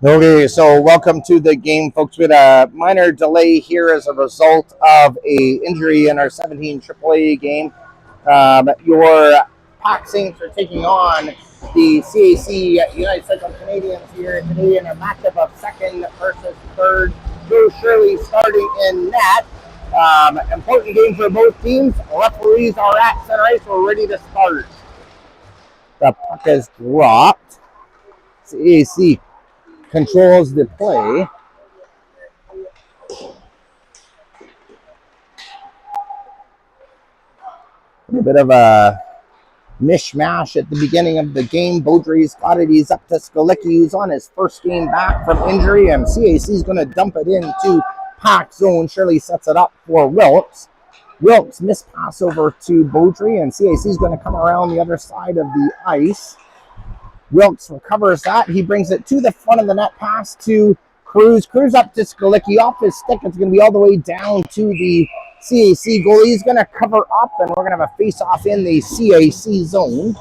Okay, so welcome to the game, folks. We had a minor delay here as a result of a injury in our 17 AAA game. Your PAC Saints are taking on the CAC United Central Canadians here today in a matchup of second versus third. Joe Shirley starting in net. Important game for both teams. Referees are at center ice. We're ready to start. The puck is dropped. CAC controls the play. A bit of a mishmash at the beginning of the game. Beaudry's got it. He's up to Skalicki, who's on his first game back from injury, and CAC is going to dump it into PAC zone. Shirley sets it up for Wilkes. Wilkes missed pass over to Beaudry, and CAC is going to come around the other side of the ice. Wilkes recovers that. He brings it to the front of the net, pass to Cruz. Cruz up to Skalicki. Off his stick. It's going to be all the way down to the CAC goalie. He's going to cover up, and we're going to have a face-off in the CAC zone.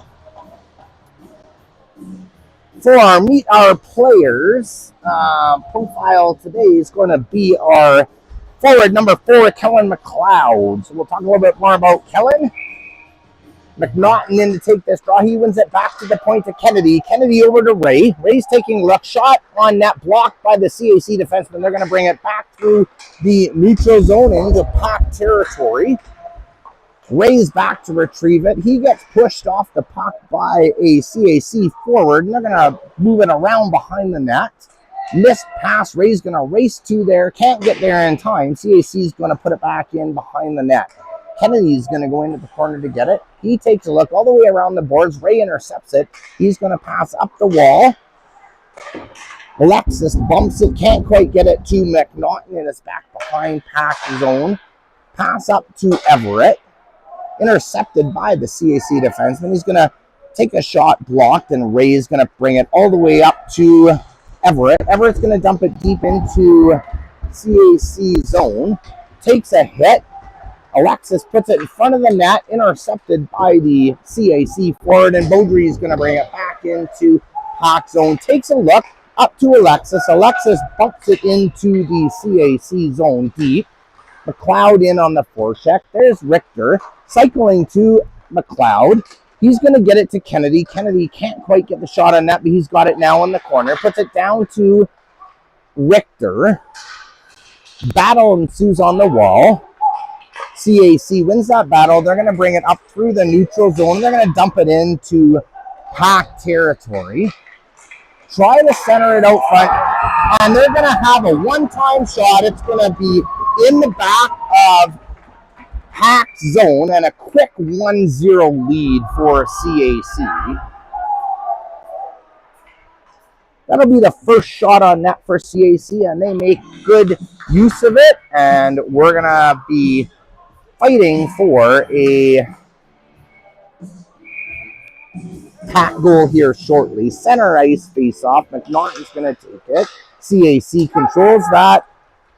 For our Meet Our Players profile today is going to be our forward number 4, Kellen McLeod. So we'll talk a little bit more about Kellen. McNaughton in to take this draw. He wins it back to the point to Kennedy. Kennedy over to Ray. Ray's taking luck shot on net, blocked by the CAC defenseman. They're going to bring it back through the neutral zone into PAC territory. Ray's back to retrieve it. He gets pushed off the puck by a CAC forward, and they're going to move it around behind the net. Missed pass. Ray's going to race to there. Can't get there in time. CAC's going to put it back in behind the net. Kennedy's going to go into the corner to get it. He takes a look all the way around the boards. Ray intercepts it. He's going to pass up the wall. Alexis bumps it. Can't quite get it to McNaughton, and it's back behind PAC zone. Pass up to Everett. Intercepted by the CAC defenseman. He's going to take a shot blocked, and Ray's going to bring it all the way up to Everett. Everett's going to dump it deep into CAC zone. Takes a hit. Alexis puts it in front of the net, intercepted by the CAC forward, and Beaudry is going to bring it back into PAC zone. Takes a look up to Alexis. Alexis bumps it into the CAC zone deep. McLeod in on the forecheck. There's Richter cycling to McLeod. He's going to get it to Kennedy. Kennedy can't quite get the shot on that, but he's got it now in the corner. Puts it down to Richter. Battle ensues on the wall. CAC wins that battle. They're going to bring it up through the neutral zone. They're going to dump it into PAC territory. Try to center it out front, and they're going to have a one-time shot. It's going to be in the back of PAC zone, and a quick 1-0 lead for CAC. That'll be the first shot on net for CAC, and they make good use of it, and we're going to be fighting for a PAC goal here shortly. Center ice face-off. McNaughton's going to take it. CAC controls that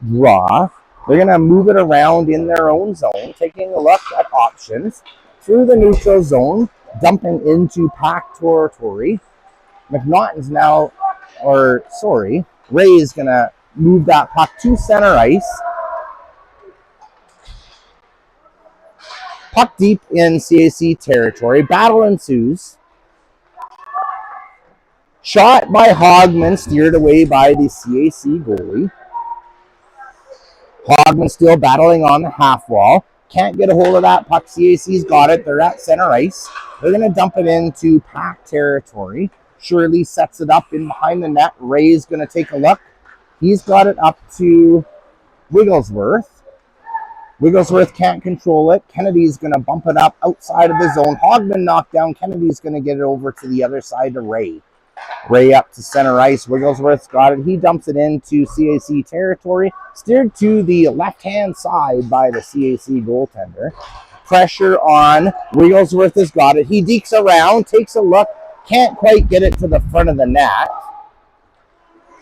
draw. They're going to move it around in their own zone, taking a look at options. Through the neutral zone, dumping into PAC territory. McNaughton's now, Ray is going to move that puck to center ice. Puck deep in CAC territory. Battle ensues. Shot by Hogman, steered away by the CAC goalie. Hogman still battling on the half wall. Can't get a hold of that puck. CAC's got it. They're at center ice. They're going to dump it into PAC territory. Shirley sets it up in behind the net. Ray's going to take a look. He's got it up to Wigglesworth. Wigglesworth can't control it. Kennedy's going to bump it up outside of the zone. Hogman knocked down. Kennedy's going to get it over to the other side to Ray. Ray up to center ice. Wigglesworth's got it. He dumps it into CAC territory. Steered to the left-hand side by the CAC goaltender. Pressure on. Wigglesworth has got it. He dekes around, takes a look. Can't quite get it to the front of the net.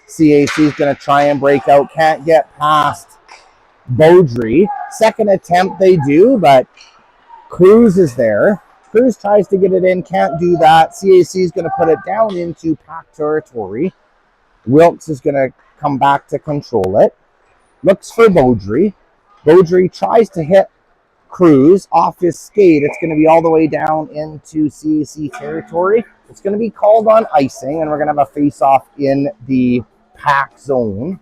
CAC's going to try and break out. Can't get past Beaudry. Second attempt they do, but Cruz is there. Cruz tries to get it in, can't do that. CAC is going to put it down into PAC territory. Wilkes is going to come back to control it. Looks for Beaudry. Beaudry tries to hit Cruz off his skate. It's going to be all the way down into CAC territory. It's going to be called on icing, and we're going to have a face-off in the PAC zone.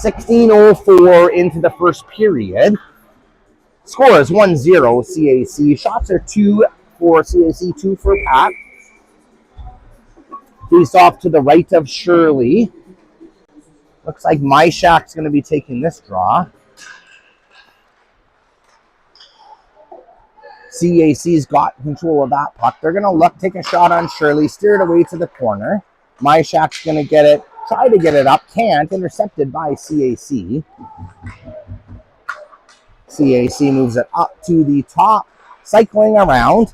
16:04 into the first period. Score is 1-0 CAC. Shots are 2 for CAC, 2 for PAC. Face off to the right of Shirley. Looks like Myshak's going to be taking this draw. CAC's got control of that puck. They're going to take a shot on Shirley, steer it away to the corner. Myshak's going to get it, try to get it up, can't, intercepted by CAC. CAC moves it up to the top, cycling around.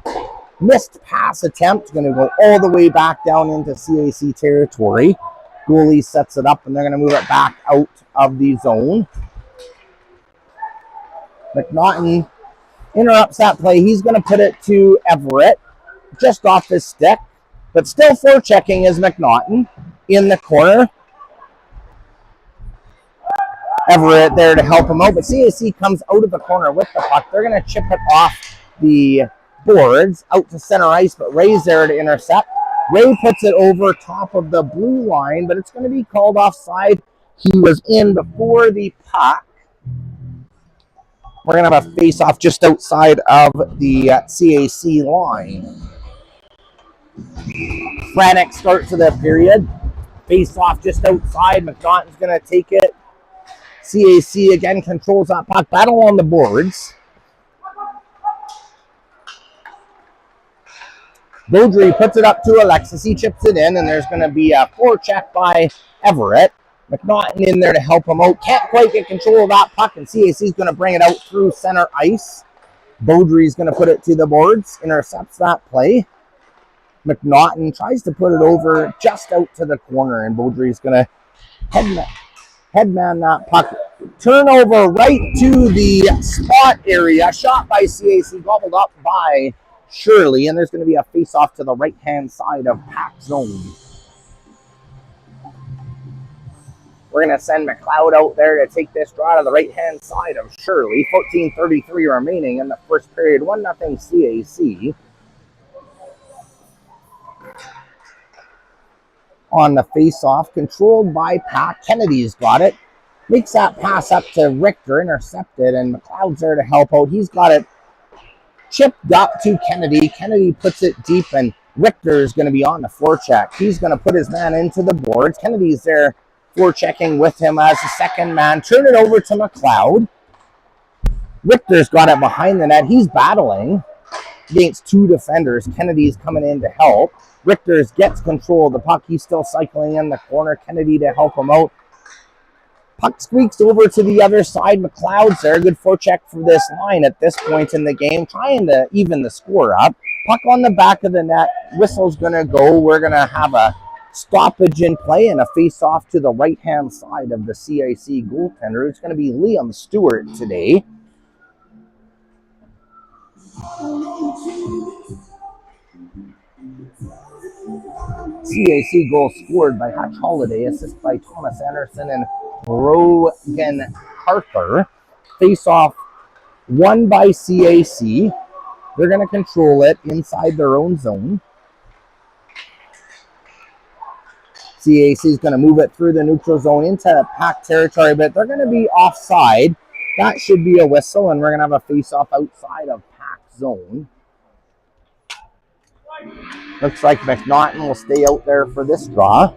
Missed pass attempt, going to go all the way back down into CAC territory. Goalie sets it up, and they're going to move it back out of the zone. McNaughton interrupts that play. He's going to put it to Everett, just off his stick, but still forechecking is McNaughton in the corner. Everett there to help him out, but CAC comes out of the corner with the puck. They're going to chip it off the boards out to center ice, but Ray's there to intercept. Ray puts it over top of the blue line, but it's going to be called offside. He was in before the puck. We're going to have a face-off just outside of the CAC line. Frantic start to the period. Face-off just outside. McNaughton's going to take it. CAC again controls that puck. Battle on the boards. Beaudry puts it up to Alexis. He chips it in, and there's going to be a forecheck by Everett. McNaughton in there to help him out. Can't quite get control of that puck, and CAC is going to bring it out through center ice. Beaudry is going to put it to the boards, intercepts that play. McNaughton tries to put it over just out to the corner, and Beaudry is going to headman that puck. Turnover right to the spot area. Shot by CAC, gobbled up by Shirley, and there's going to be a face-off to the right-hand side of PAC zone. We're going to send McLeod out there to take this draw to the right-hand side of Shirley. 14:33 remaining in the first period. 1-0 CAC. On the face-off, controlled by PAC. Kennedy's got it. Makes that pass up to Richter, intercepted, and McLeod's there to help out. He's got it chipped up to Kennedy. Kennedy puts it deep, and Richter is going to be on the forecheck. He's going to put his man into the boards. Kennedy's there forechecking with him as the second man. Turn it over to McLeod. Richter's got it behind the net. He's battling against two defenders. Kennedy's coming in to help. Richter gets control of the puck. He's still cycling in the corner. Kennedy to help him out. Puck squeaks over to the other side. McLeod's there. Good forecheck for this line at this point in the game, trying to even the score up. Puck on the back of the net. Whistle's going to go. We're going to have a stoppage in play and a face-off to the right-hand side of the CIC goaltender. It's going to be Liam Stewart today. CAC goal scored by Hutch Holiday, assist by Thomas Anderson and Brogan Carter. Face-off won by CAC. They're going to control it inside their own zone. CAC is going to move it through the neutral zone into PAC territory, but they're going to be offside. That should be a whistle, and we're going to have a face-off outside of PAC zone. Looks like McNaughton will stay out there for this draw.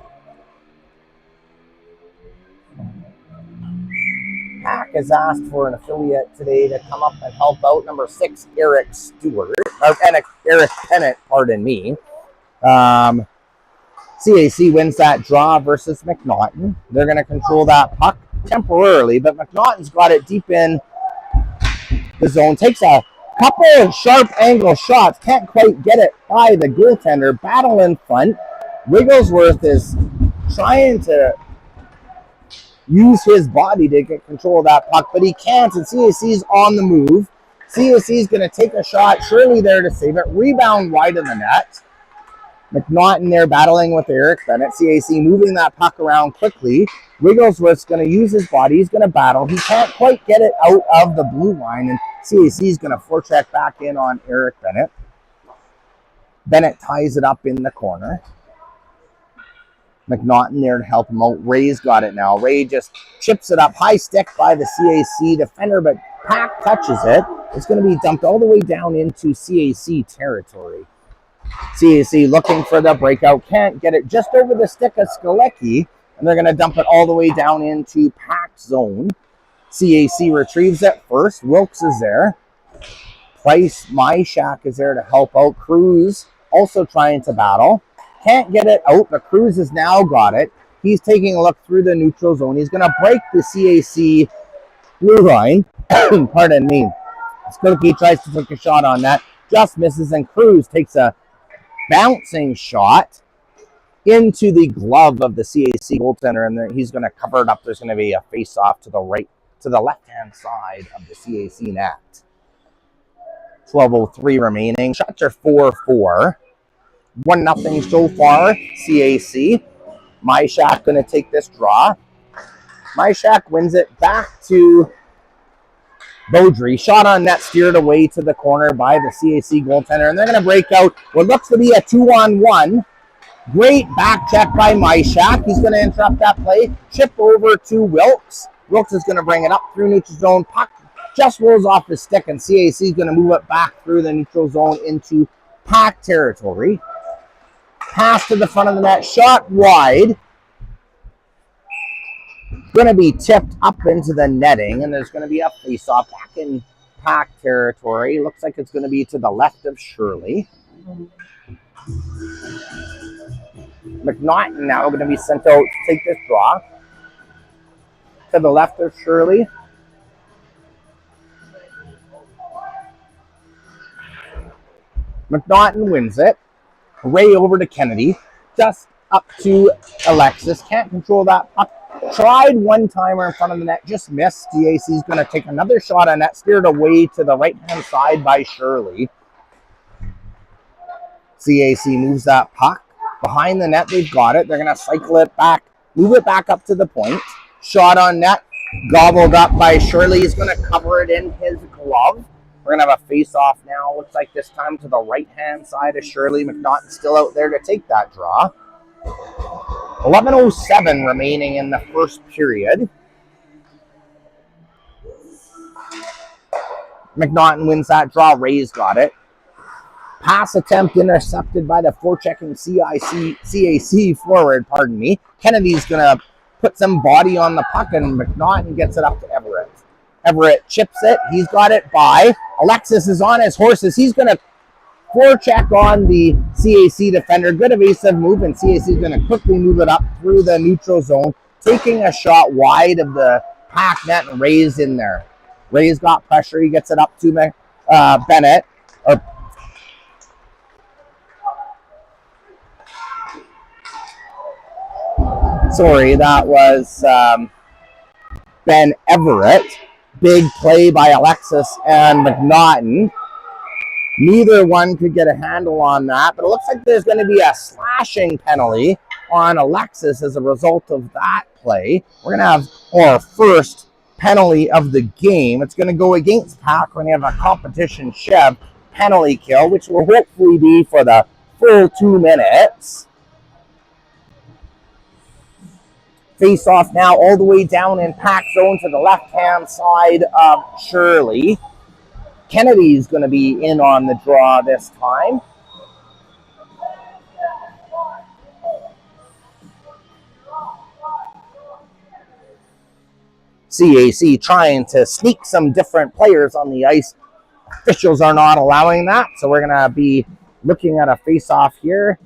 PAC has asked for an affiliate today to come up and help out. Number 6, Eric Stewart. Eric Pennant, pardon me. CAC wins that draw versus McNaughton. They're going to control that puck temporarily, but McNaughton's got it deep in the zone. Takes a couple of sharp angle shots. Can't quite get it by the goaltender. Battle in front. Wigglesworth is trying to use his body to get control of that puck, but he can't, and CAC's on the move. CAC's going to take a shot. Shirley there to save it. Rebound wide of the net. McNaughton there battling with Eric Bennett. CAC moving that puck around quickly. Wigglesworth's going to use his body. He's going to battle. He can't quite get it out of the blue line, and CAC is going to forecheck back in on Eric Bennett. Bennett ties it up in the corner. McNaughton there to help him out. Ray's got it now. Ray just chips it up. High stick by the CAC defender, but PAC touches it. It's going to be dumped all the way down into CAC territory. CAC looking for the breakout. Can't get it just over the stick of Skalecki, and they're going to dump it all the way down into PAC zone. CAC retrieves it first. Wilkes is there. Price, Myshak is there to help out. Cruz also trying to battle. Can't get it out, but Cruz has now got it. He's taking a look through the neutral zone. He's going to break the CAC blue line. Pardon me. Skokie tries to take a shot on that. Just misses, and Cruz takes a bouncing shot into the glove of the CAC goaltender, and then he's going to cover it up. There's going to be a face-off to the left-hand side of the CAC net. 12:03 remaining. Shots are 4-4. 1-0 so far, CAC. Myshak going to take this draw. Myshak wins it back to Beaudry. Shot on net, steered away to the corner by the CAC goaltender, and they're going to break out what looks to be a 2-on-1. Great back check by Myshak. He's going to interrupt that play. Chip over to Wilkes. Wilkes is going to bring it up through neutral zone. Puck just rolls off his stick, and CAC is going to move it back through the neutral zone into PAC territory. Pass to the front of the net. Shot wide. Going to be tipped up into the netting, and there's going to be a face-off back in PAC territory. Looks like it's going to be to the left of Shirley. McNaughton now going to be sent out to take this draw. To the left of Shirley. McNaughton wins it. Ray over to Kennedy. Just up to Alexis. Can't control that puck. Tried one-timer in front of the net. Just missed. CAC is going to take another shot on net. Steered away to the right-hand side by Shirley. CAC moves that puck. Behind the net, they've got it. They're going to cycle it back. Move it back up to the point. Shot on net. Gobbled up by Shirley. He's going to cover it in his glove. We're going to have a face-off now. Looks like this time to the right-hand side of Shirley. McNaughton still out there to take that draw. 11:07 remaining in the first period. McNaughton wins that draw. Ray's got it. Pass attempt intercepted by the forechecking CAC forward, pardon me. Kennedy's going to put some body on the puck, and McNaughton gets it up to Everett. Everett chips it. He's got it by. Alexis is on his horses. He's going to forecheck on the CAC defender. Good evasive move, and CAC is going to quickly move it up through the neutral zone, taking a shot wide of the PAC net, and Ray's in there. Ray's got pressure. He gets it up to Bennett. Sorry, that was Ben Everett. Big play by Alexis and McNaughton. Neither one could get a handle on that, but it looks like there's going to be a slashing penalty on Alexis as a result of that play. We're going to have our first penalty of the game. It's going to go against PAC when you have a competition Chev penalty kill, which will hopefully be for the full 2 minutes. Face off now all the way down in PAC zone to the left-hand side of Shirley. Kennedy's going to be in on the draw this time. CAC trying to sneak some different players on the ice. Officials are not allowing that, so we're going to be looking at a face-off here.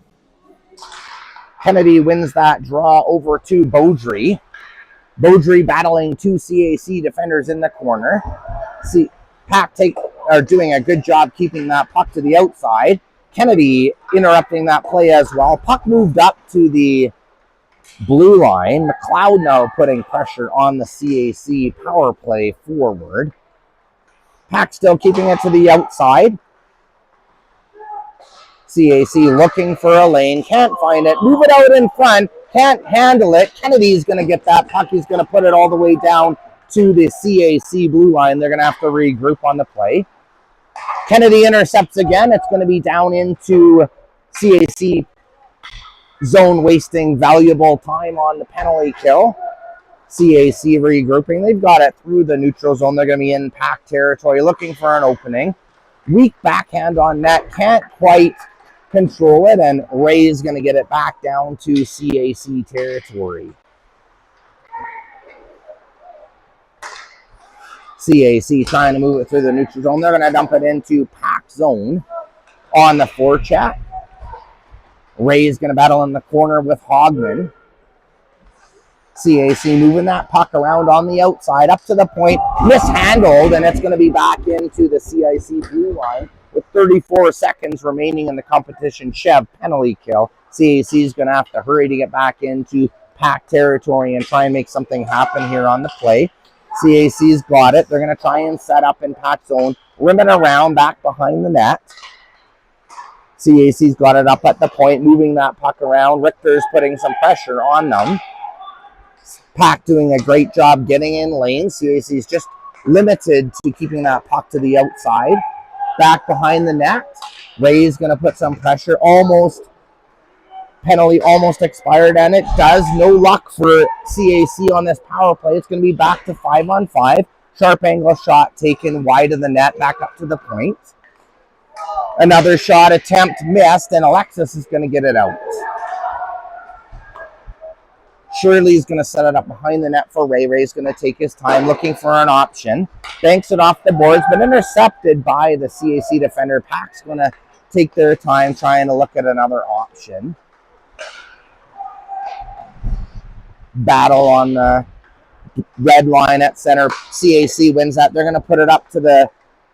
Kennedy wins that draw over to Beaudry. Beaudry battling two CAC defenders in the corner. PAC are doing a good job keeping that puck to the outside. Kennedy interrupting that play as well. Puck moved up to the blue line. McLeod now putting pressure on the CAC power play forward. PAC still keeping it to the outside. CAC looking for a lane, can't find it, move it out in front, can't handle it. Kennedy's going to get that puck. He's going to put it all the way down to the CAC blue line. They're going to have to regroup on the play. Kennedy intercepts again. It's going to be down into CAC zone, wasting valuable time on the penalty kill. CAC regrouping. They've got it through the neutral zone. They're going to be in PAC territory looking for an opening. Weak backhand on net. Can't quite control it, and Ray is going to get it back down to CAC territory. CAC trying to move it through the neutral zone. They're going to dump it into PAC zone on the forecheck. Ray is going to battle in the corner with Hogman. CAC moving that puck around on the outside up to the point, mishandled, and it's going to be back into the CIC blue line with 34 seconds remaining in the competition. Chev penalty kill. CAC is going to have to hurry to get back into PAC territory and try and make something happen here on the play. CAC's got it. They're going to try and set up in PAC zone, rim it around back behind the net. CAC's got it up at the point, moving that puck around. Richter's putting some pressure on them. PAC doing a great job getting in lane. CAC's just limited to keeping that puck to the outside. Back behind the net. Ray's going to put some pressure. Penalty almost expired, and it does. No luck for CAC on this power play. It's going to be back to 5-on-5. Sharp angle shot taken wide of the net, back up to the point. Another shot attempt missed, and Alexis is going to get it out. Shirley's going to set it up behind the net for Ray. Ray's going to take his time looking for an option. Banks it off the boards, but intercepted by the CAC defender. PAC's going to take their time trying to look at another option. Battle on the red line at center. CAC wins that. They're going to put it up to the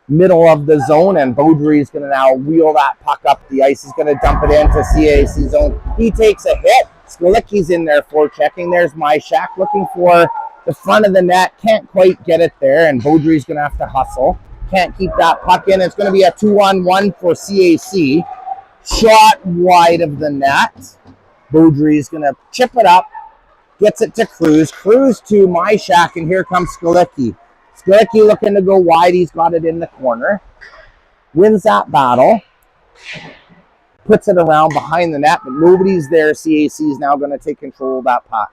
middle of the zone, and Beaudry is going to now wheel that puck up the ice. He's going to dump it into CAC zone. He takes a hit. Skolicki's in there for checking. There's Myshak looking for the front of the net. Can't quite get it there, and Beaudry's going to have to hustle. Can't keep that puck in. It's going to be a 2-on-1 for CAC. Shot wide of the net. Beaudry's going to chip it up. Gets it to Cruz. Cruz to Myshak, and here comes Skolicki. Skolicki looking to go wide. He's got it in the corner. Wins that battle. Puts it around behind the net, but nobody's there. CAC is now going to take control of that puck.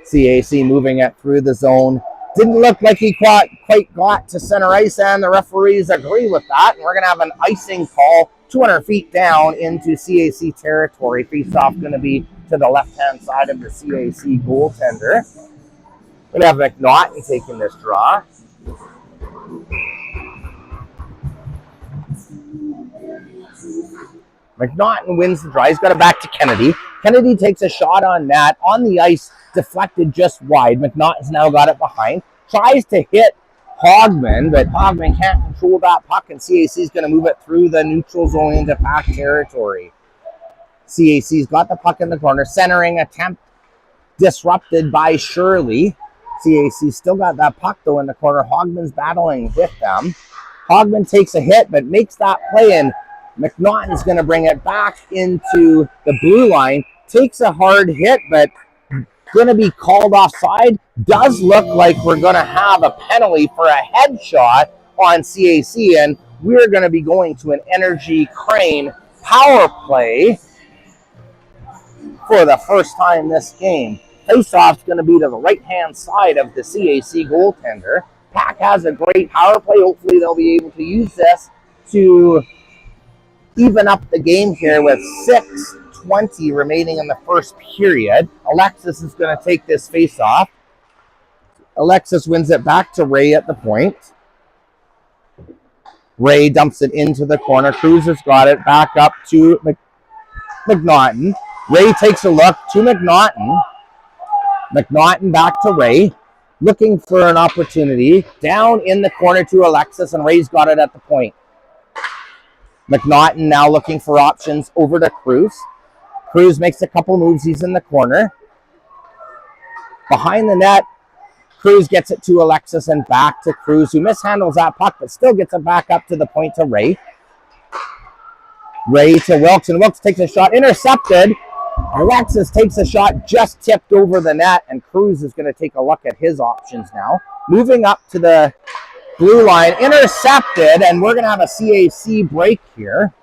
CAC moving it through the zone. Didn't look like he quite got to center ice, and the referees agree with that. And we're going to have an icing call 200 feet down into CAC territory. Face-off going to be to the left-hand side of the CAC goaltender. We're going to have McNaughton taking this draw. McNaughton wins the draw. He's got it back to Kennedy. Kennedy takes a shot on net. On the ice, deflected just wide. McNaughton's now got it behind. Tries to hit Hogman, but Hogman can't control that puck, and CAC is going to move it through the neutral zone into PAC territory. CAC's got the puck in the corner. Centering attempt disrupted by Shirley. CAC still got that puck, though, in the corner. Hogman's battling with them. Hogman takes a hit, but makes that play, and McNaughton's going to bring it back into the blue line. Takes a hard hit, but going to be called offside. Does look like we're going to have a penalty for a headshot on CAC, and we're going to be going to an Energy Crane power play for the first time this game. Face-off's going to be to the right-hand side of the CAC goaltender. PAC has a great power play. Hopefully they'll be able to use this to even up the game here with 6:20 remaining in the first period. Alexis is going to take this face-off. Alexis wins it back to Ray at the point. Ray dumps it into the corner. Cruz has got it back up to McNaughton. Ray takes a look to McNaughton. McNaughton back to Ray. Looking for an opportunity. Down in the corner to Alexis, and Ray's got it at the point. McNaughton now looking for options over to Cruz. Cruz makes a couple moves. He's in the corner. Behind the net, Cruz gets it to Alexis and back to Cruz, who mishandles that puck, but still gets it back up to the point to Ray. Ray to Wilkes, and Wilkes takes a shot, intercepted. Alexis takes a shot, just tipped over the net, and Cruz is going to take a look at his options now. Moving up to the blue line, intercepted, and we're going to have a CAC break here.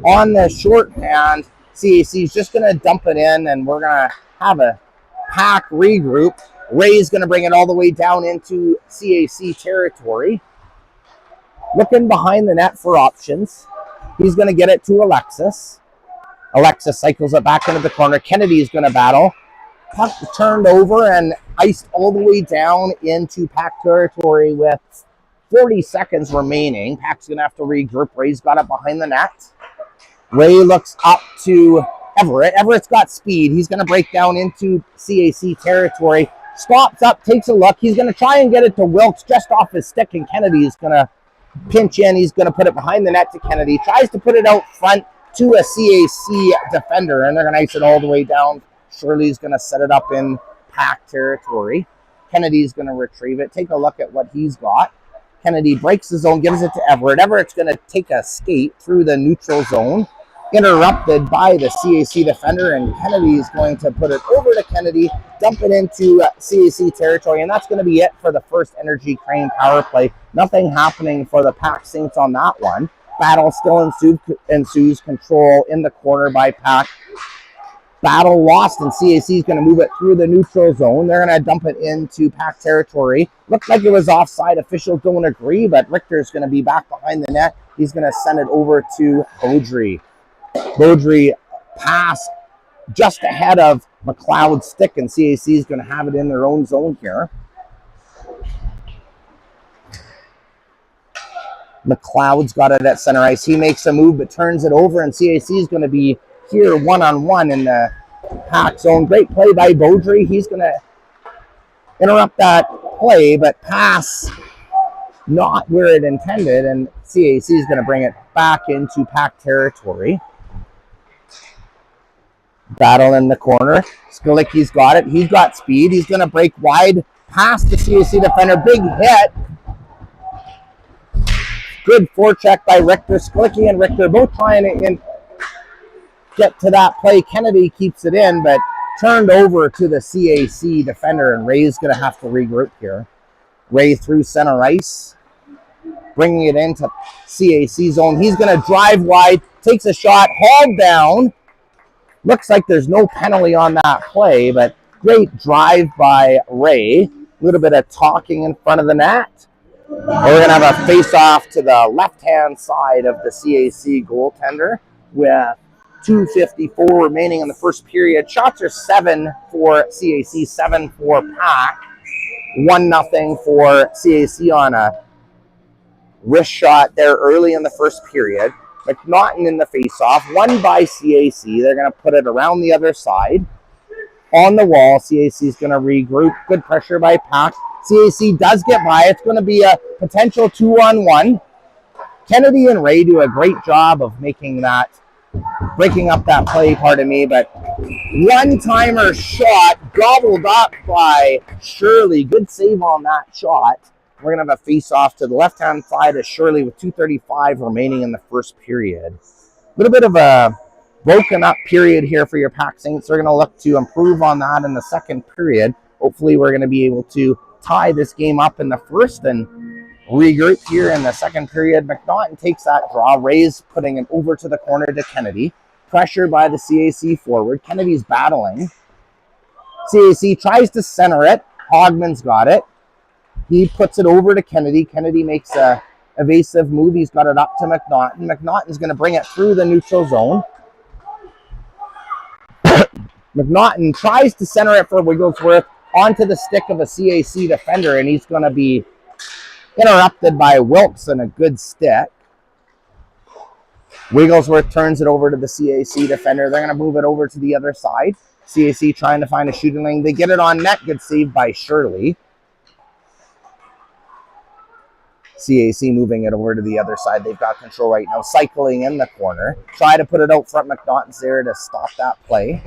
On the shorthand, CAC is just going to dump it in, and we're going to have a PAC regroup. Ray's going to bring it all the way down into CAC territory. Looking behind the net for options. He's going to get it to Alexis. Alexis cycles it back into the corner. Kennedy's going to battle. Puck turned over and iced all the way down into PAC territory with 40 seconds remaining. PAC's going to have to regroup. Ray's got it behind the net. Ray looks up to Everett. Everett's got speed. He's going to break down into CAC territory. Stops up, takes a look. He's going to try and get it to Wilkes just off his stick, and Kennedy is going to pinch in. He's going to put it behind the net to Kennedy. Tries to put it out front to a CAC defender, and they're going to ice it all the way down. Shirley's going to set it up in PAC territory. Kennedy's going to retrieve it. Take a look at what he's got. Kennedy breaks the zone, gives it to Everett. Everett's going to take a skate through the neutral zone. Interrupted by the CAC defender, and Kennedy is going to put it over to Kennedy, dump it into CAC territory, and that's going to be it for the first Energy Crane power play. Nothing happening for the PAC Saints on that one. Battle still ensues. Control in the corner by PAC. Battle lost, and CAC is going to move it through the neutral zone. They're going to dump it into PAC territory. Looked like it was offside. Officials don't agree, but Richter's going to be back behind the net. He's going to send it over to Beaudry. Beaudry pass just ahead of McLeod's stick, and CAC is going to have it in their own zone here. McLeod's got it at center ice. He makes a move but turns it over, and CAC is going to be here one-on-one in the PAC zone. Great play by Beaudry. He's going to interrupt that play, but pass not where it intended, and CAC is going to bring it back into PAC territory. Battle in the corner. Skalicki's got it. He's got speed. He's going to break wide past the CAC defender. Big hit. Good forecheck by Richter. Skalicki and Richter both trying to get to that play. Kennedy keeps it in, but turned over to the CAC defender, and Ray's going to have to regroup here. Ray through center ice, bringing it into CAC zone. He's going to drive wide, takes a shot, hauled down. Looks like there's no penalty on that play, but great drive by Ray. A little bit of talking in front of the net. We're going to have a face-off to the left-hand side of the CAC goaltender with 2:54 remaining in the first period. Shots are 7 for CAC, 7 for PAC. 1-0 for CAC on a wrist shot there early in the first period. McNaughton in the face-off, won by CAC. They're going to put it around the other side. On the wall, CAC is going to regroup. Good pressure by PAC. CAC does get by. It's going to be a potential 2-on-1. Kennedy and Ray do a great job of making that, breaking up that play, pardon me, but one-timer shot gobbled up by Shirley. Good save on that shot. We're going to have a face-off to the left-hand side of Shirley with 2:35 remaining in the first period. A little bit of a broken-up period here for your PAC Saints. They're going to look to improve on that in the second period. Hopefully, we're going to be able to tie this game up in the first and regroup here in the second period. McNaughton takes that draw. Ray's putting it over to the corner to Kennedy. Pressure by the CAC forward. Kennedy's battling. CAC tries to center it. Hogman's got it. He puts it over to Kennedy. Kennedy makes a evasive move. He's got it up to McNaughton. McNaughton's going to bring it through the neutral zone. McNaughton tries to center it for Wigglesworth onto the stick of a CAC defender, and he's going to be interrupted by Wilkes and a good stick. Wigglesworth turns it over to the CAC defender. They're going to move it over to the other side. CAC trying to find a shooting lane. They get it on net. Good save by Shirley. CAC moving it over to the other side. They've got control right now. Cycling in the corner. Try to put it out front. McNaughton's there to stop that play.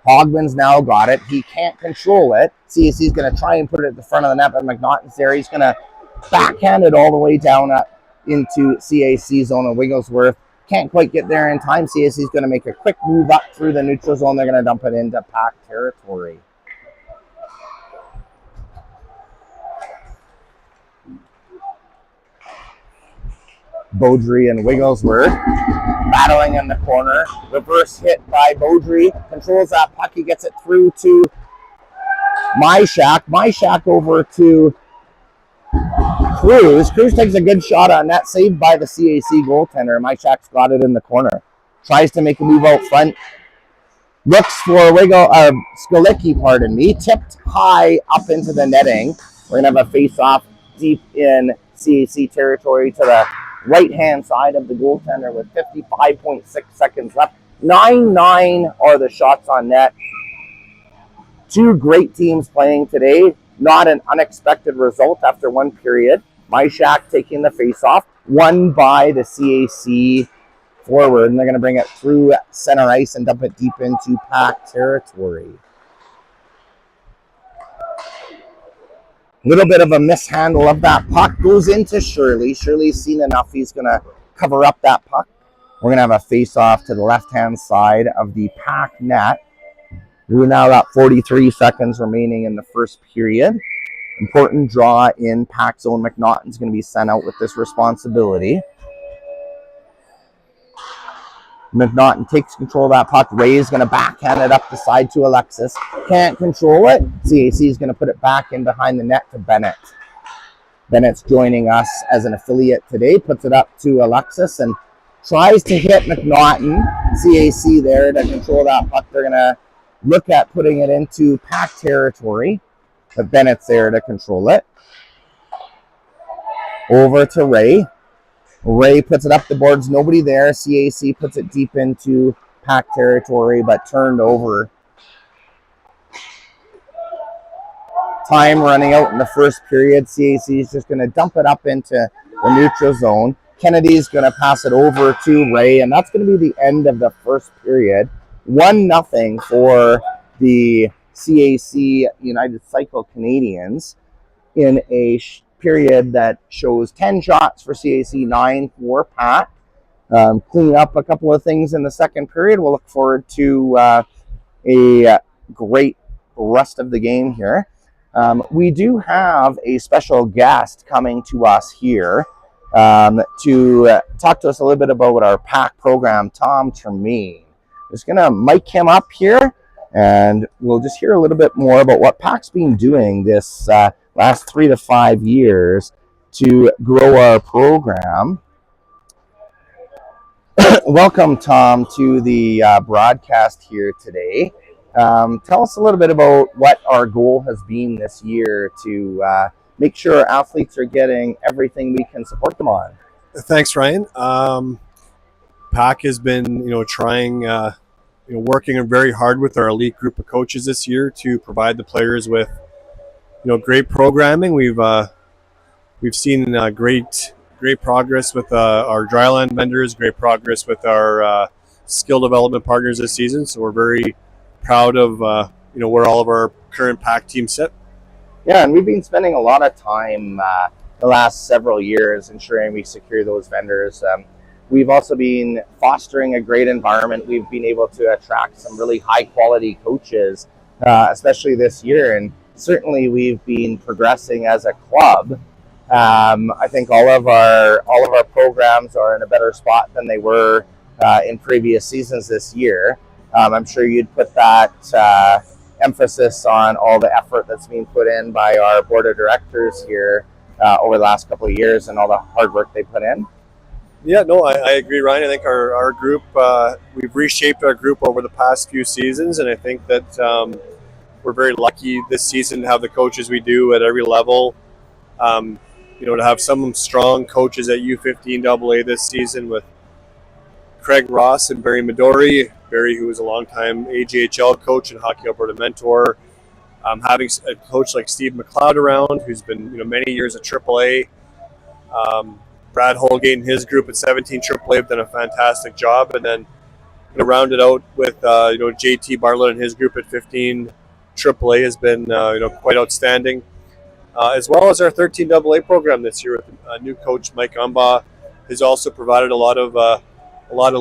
Hogman's now got it. He can't control it. CAC is going to try and put it at the front of the net, but McNaughton's there. He's going to backhand it all the way down up into CAC zone of Wigglesworth. Can't quite get there in time. CAC is going to make a quick move up through the neutral zone. They're going to dump it into PAC territory. Beaudry and Wigglesworth battling in the corner. Reverse hit by Beaudry. Controls that puck. He gets it through to Myshak. Myshak over to Cruz. Cruz takes a good shot on that. Saved by the CAC goaltender. Myshak's got it in the corner. Tries to make a move out front. Looks for Skolicki, pardon me. Tipped high up into the netting. We're going to have a face-off deep in CAC territory to the right-hand side of the goaltender with 55.6 seconds left. 9-9 are the shots on net. Two great teams playing today. Not an unexpected result after one period. Myshak taking the face-off. Won by the CAC forward, and they're going to bring it through center ice and dump it deep into PAC territory. A little bit of a mishandle of that puck. Goes into Shirley. Shirley's seen enough. He's going to cover up that puck. We're going to have a face-off to the left-hand side of the PAC net. We're now got 43 seconds remaining in the first period. Important draw in PAC zone. McNaughton's going to be sent out with this responsibility. McNaughton takes control of that puck. Ray is going to backhand it up the side to Alexis. Can't control it. CAC is going to put it back in behind the net to Bennett. Bennett's joining us as an affiliate today. Puts it up to Alexis and tries to hit McNaughton. CAC there to control that puck. They're going to look at putting it into PAC territory, but Bennett's there to control it. Over to Ray. Ray puts it up the boards. Nobody there. CAC puts it deep into PAC territory, but turned over. Time running out in the first period. CAC is just going to dump it up into the neutral zone. Kennedy's going to pass it over to Ray, and that's going to be the end of the first period. 1-0 for the CAC United Cycle Canadians in a period that shows 10 shots for CAC, 9 for PAC. Clean up a couple of things in the second period. We'll look forward to a great rest of the game here. We do have a special guest coming to us here to talk to us a little bit about our PAC program, Tom Tremaine. Just going to mic him up here, and we'll just hear a little bit more about what PAC's been doing this last 3 to 5 years to grow our program. Welcome, Tom, to the broadcast here today. Tell us a little bit about what our goal has been this year to make sure our athletes are getting everything we can support them on. Thanks, Ryan. PAC has been, trying, working very hard with our elite group of coaches this year to provide the players with, great programming. We've seen great progress with our dryland vendors, great progress with our skill development partners this season. So we're very proud of where all of our current PAC teams sit. Yeah, and we've been spending a lot of time the last several years ensuring we secure those vendors. We've also been fostering a great environment. We've been able to attract some really high quality coaches, especially this year. And certainly we've been progressing as a club. I think all of our programs are in a better spot than they were in previous seasons this year. I'm sure you'd put that emphasis on all the effort that's being put in by our board of directors here over the last couple of years and all the hard work they put in. Yeah, no, I agree, Ryan. I think our group, we've reshaped our group over the past few seasons, and I think that we're very lucky this season to have the coaches we do at every level. To have some strong coaches at U15AA this season with Craig Ross and Barry Midori. Barry, who was a longtime AJHL coach and Hockey Alberta mentor. Having a coach like Steve McLeod around, who's been many years at AAA. Brad Holgate and his group at 17 AAA have done a fantastic job. And then rounded out with JT Bartlett and his group at 15 AAA has been quite outstanding, as well as our 13 AA program this year with new coach Mike Umbaugh has also provided a lot of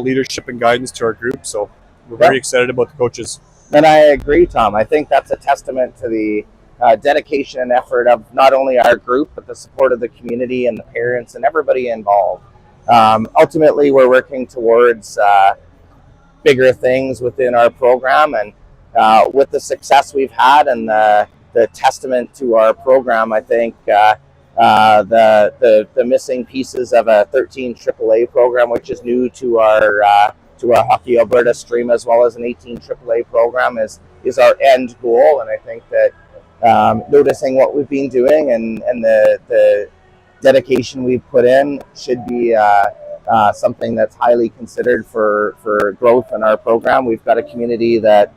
leadership and guidance to our group. So we're very excited about the coaches. And I agree, Tom. I think that's a testament to the dedication and effort of not only our group, but the support of the community and the parents and everybody involved. Ultimately, we're working towards bigger things within our program, and with the success we've had and the testament to our program, I think the missing pieces of a 13 AAA program, which is new to our Hockey Alberta stream, as well as an 18 AAA program, is our end goal. And I think that noticing what we've been doing and the dedication we've put in should be something that's highly considered for growth in our program. We've got a community that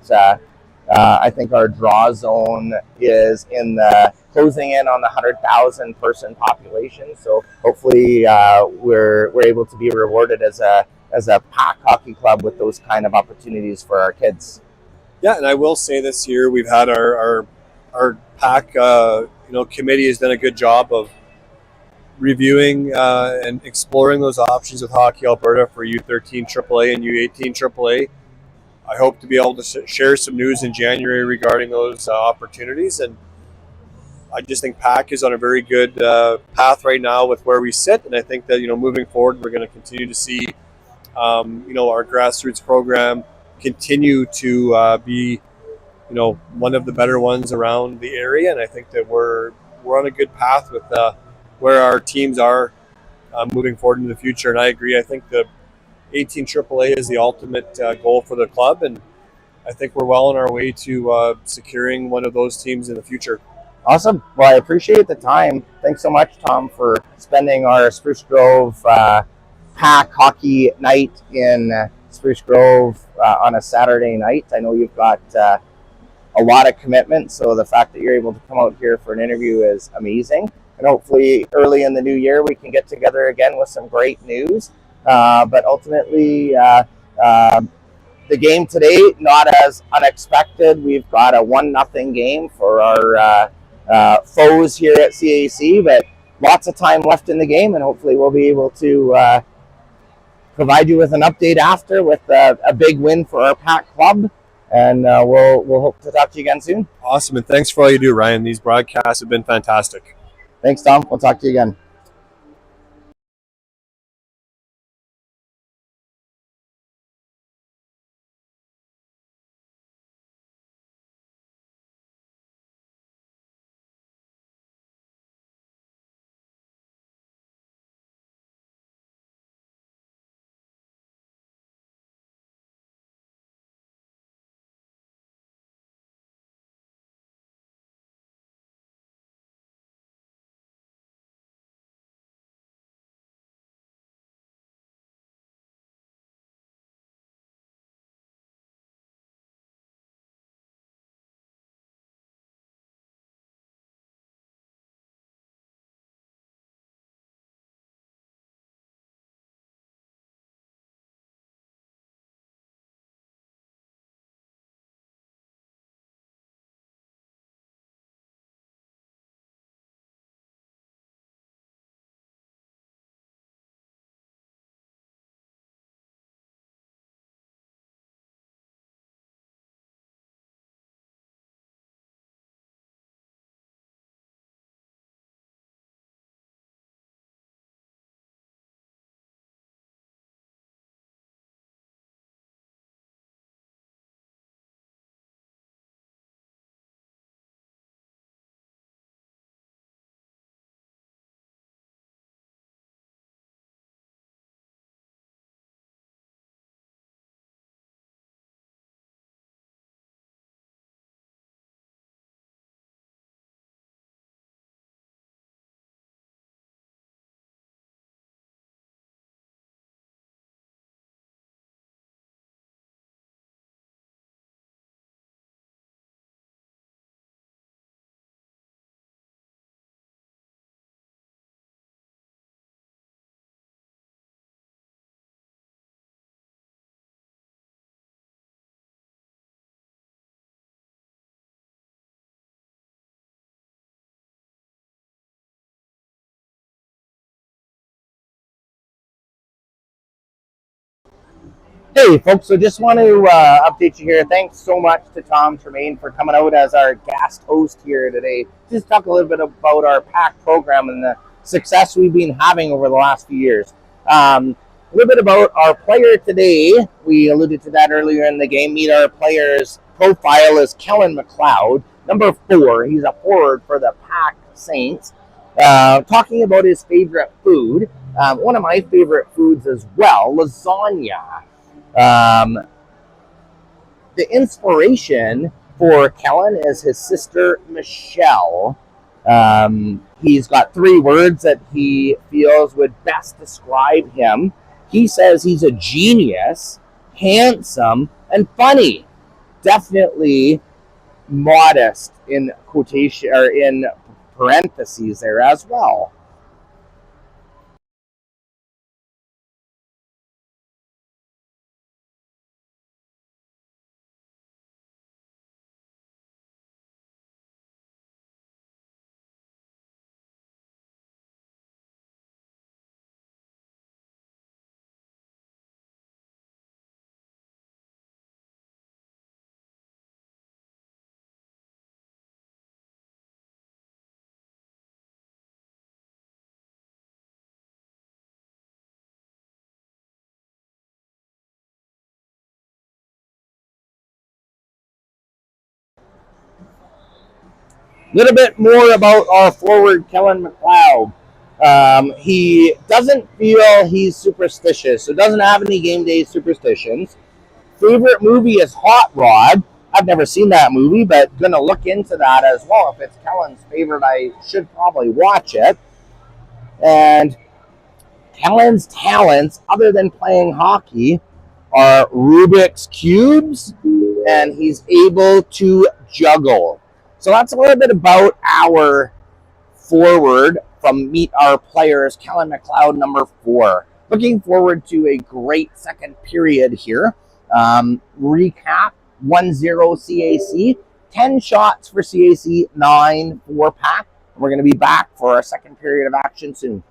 I think our draw zone is in the closing in on the 100,000 person population. So hopefully we're able to be rewarded as a PAC hockey club with those kind of opportunities for our kids. Yeah, and I will say this year we've had our PAC committee has done a good job of reviewing and exploring those options with Hockey Alberta for U13 AAA and U18 AAA. I hope to be able to share some news in January regarding those opportunities, and I just think PAC is on a very good path right now with where we sit, and I think that moving forward we're going to continue to see our grassroots program continue to be one of the better ones around the area, and I think that we're on a good path with where our teams are moving forward in the future. And I agree. I think the 18 AAA is the ultimate goal for the club, and I think we're well on our way to securing one of those teams in the future. Awesome. Well, I appreciate the time. Thanks so much, Tom, for spending our Spruce Grove PAC hockey night in Spruce Grove on a Saturday night. I know you've got a lot of commitment, so the fact that you're able to come out here for an interview is amazing. And hopefully early in the new year we can get together again with some great news. But ultimately, the game today, not as unexpected. We've got a 1-0 game for our foes here at CAC, but lots of time left in the game, and hopefully we'll be able to provide you with an update after with a big win for our PAC club. And we'll hope to talk to you again soon. Awesome, and thanks for all you do, Ryan. These broadcasts have been fantastic. Thanks, Tom. We'll talk to you again. Hey, folks, so just want to update you here. Thanks so much to Tom Tremaine for coming out as our guest host here today. Just talk a little bit about our PAC program and the success we've been having over the last few years. A little bit about our player today. We alluded to that earlier in the game. Meet our player's profile is Kellen McLeod, number 4. He's a forward for the PAC Saints. Talking about his favorite food. One of my favorite foods as well, lasagna. Um, the inspiration for Kellen is his sister Michelle. He's got 3 words that he feels would best describe him. He says he's a genius, handsome, and funny. Definitely modest in quotation or in parentheses there as well. A little bit more about our forward, Kellen McLeod. He doesn't feel he's superstitious, so doesn't have any game day superstitions. Favorite movie is Hot Rod. I've never seen that movie, but gonna look into that as well. If it's Kellen's favorite, I should probably watch it. And Kellen's talents, other than playing hockey, are Rubik's cubes, and he's able to juggle. So that's a little bit about our forward from Meet Our Players, Kellen McLeod, number 4. Looking forward to a great second period here. Recap 1-0 CAC, 10 shots for CAC, 9 for PAC. We're going to be back for our second period of action soon.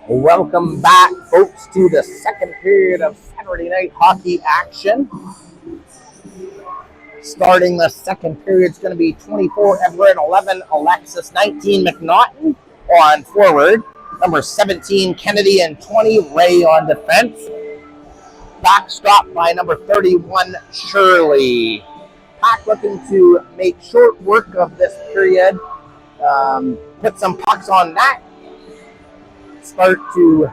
Welcome back, folks, to the second period of Saturday night hockey action. Starting the second period is going to be 24 Everett, 11 Alexis, 19 McNaughton on forward, number 17 Kennedy, and 20 Ray on defense. Backstop by number 31 Shirley. PAC looking to make short work of this period, put some pucks on net, start to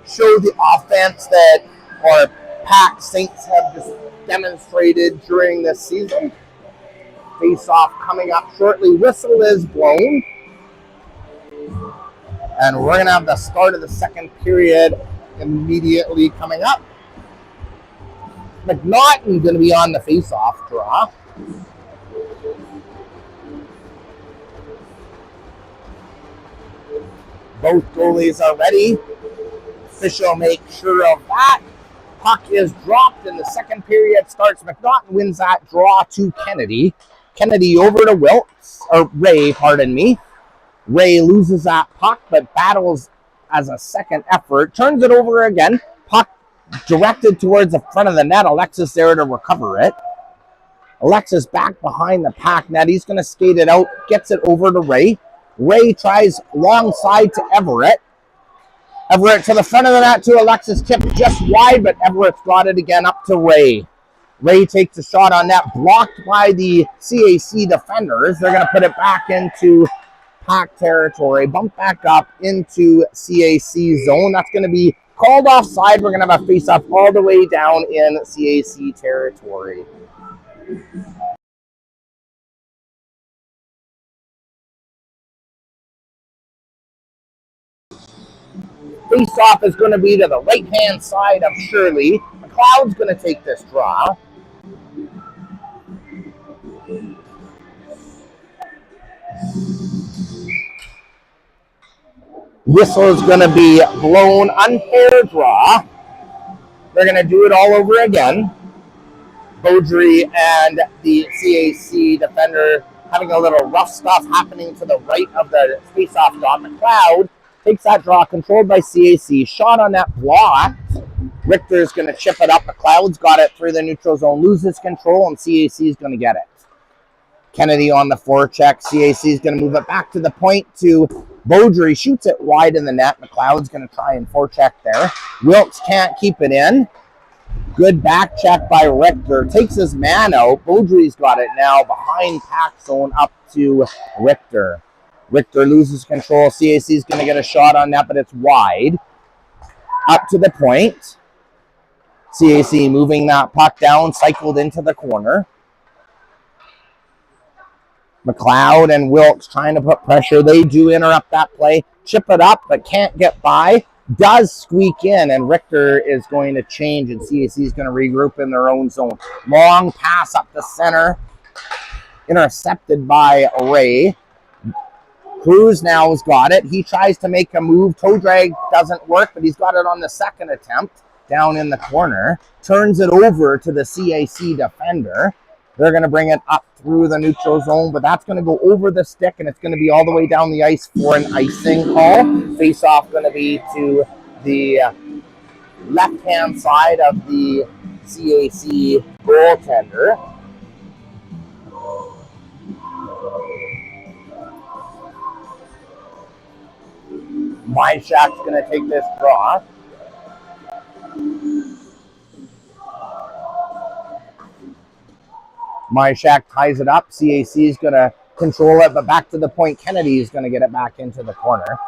show the offense that our PAC Saints have just demonstrated during this season. Face-off coming up shortly. Whistle is blown. And we're going to have the start of the second period immediately coming up. McNaughton going to be on the face-off draw. Both goalies are ready. Official make sure of that. Puck is dropped and the second period starts. McNaughton wins that draw to Kennedy. Kennedy over to Wilkes, or Ray, pardon me. Ray loses that puck, but battles as a second effort. Turns it over again. Puck directed towards the front of the net. Alexis there to recover it. Alexis back behind the PAC net. He's going to skate it out. Gets it over to Ray. Ray tries long side to Everett. Everett to the front of the net to Alexis. Tip just wide, but Everett's got it again up to Ray. Ray takes a shot on net. Blocked by the CAC defenders. They're going to put it back into PAC territory. Bump back up into CAC zone. That's going to be called offside. We're going to have a face-off all the way down in CAC territory. Face-off is going to be to the right-hand side of Shirley. McLeod's going to take this draw. Whistle is going to be blown. Unfair draw. They're going to do it all over again. Beaudry and the CAC defender having a little rough stuff happening to the right of the face-off draw. McLeod takes that draw, controlled by CAC. Shot on that blocked. Richter's going to chip it up. McLeod's got it through the neutral zone, loses control, and CAC is going to get it. Kennedy on the forecheck. CAC is going to move it back to the point to Beaudry. Shoots it wide in the net. McLeod's going to try and forecheck there. Wilkes can't keep it in. Good back check by Richter. Takes his man out. Beaudry's got it now behind PAC zone up to Richter. Richter loses control. CAC is going to get a shot on that, but it's wide. Up to the point. CAC moving that puck down, cycled into the corner. McLeod and Wilkes trying to put pressure. They do interrupt that play. Chip it up, but can't get by. Does squeak in, and Richter is going to change, and CAC is going to regroup in their own zone. Long pass up the center. Intercepted by Ray. Cruz now has got it. He tries to make a move. Toe drag doesn't work, but he's got it on the second attempt. Down in the corner. Turns it over to the CAC defender. They're going to bring it up through the neutral zone, but that's going to go over the stick, and it's going to be all the way down the ice for an icing call. Face-off going to be to the left-hand side of the CAC goaltender. Myshak's going to take this draw. Myshak ties it up. CAC is going to control it, but back to the point. Kennedy is going to get it back into the corner.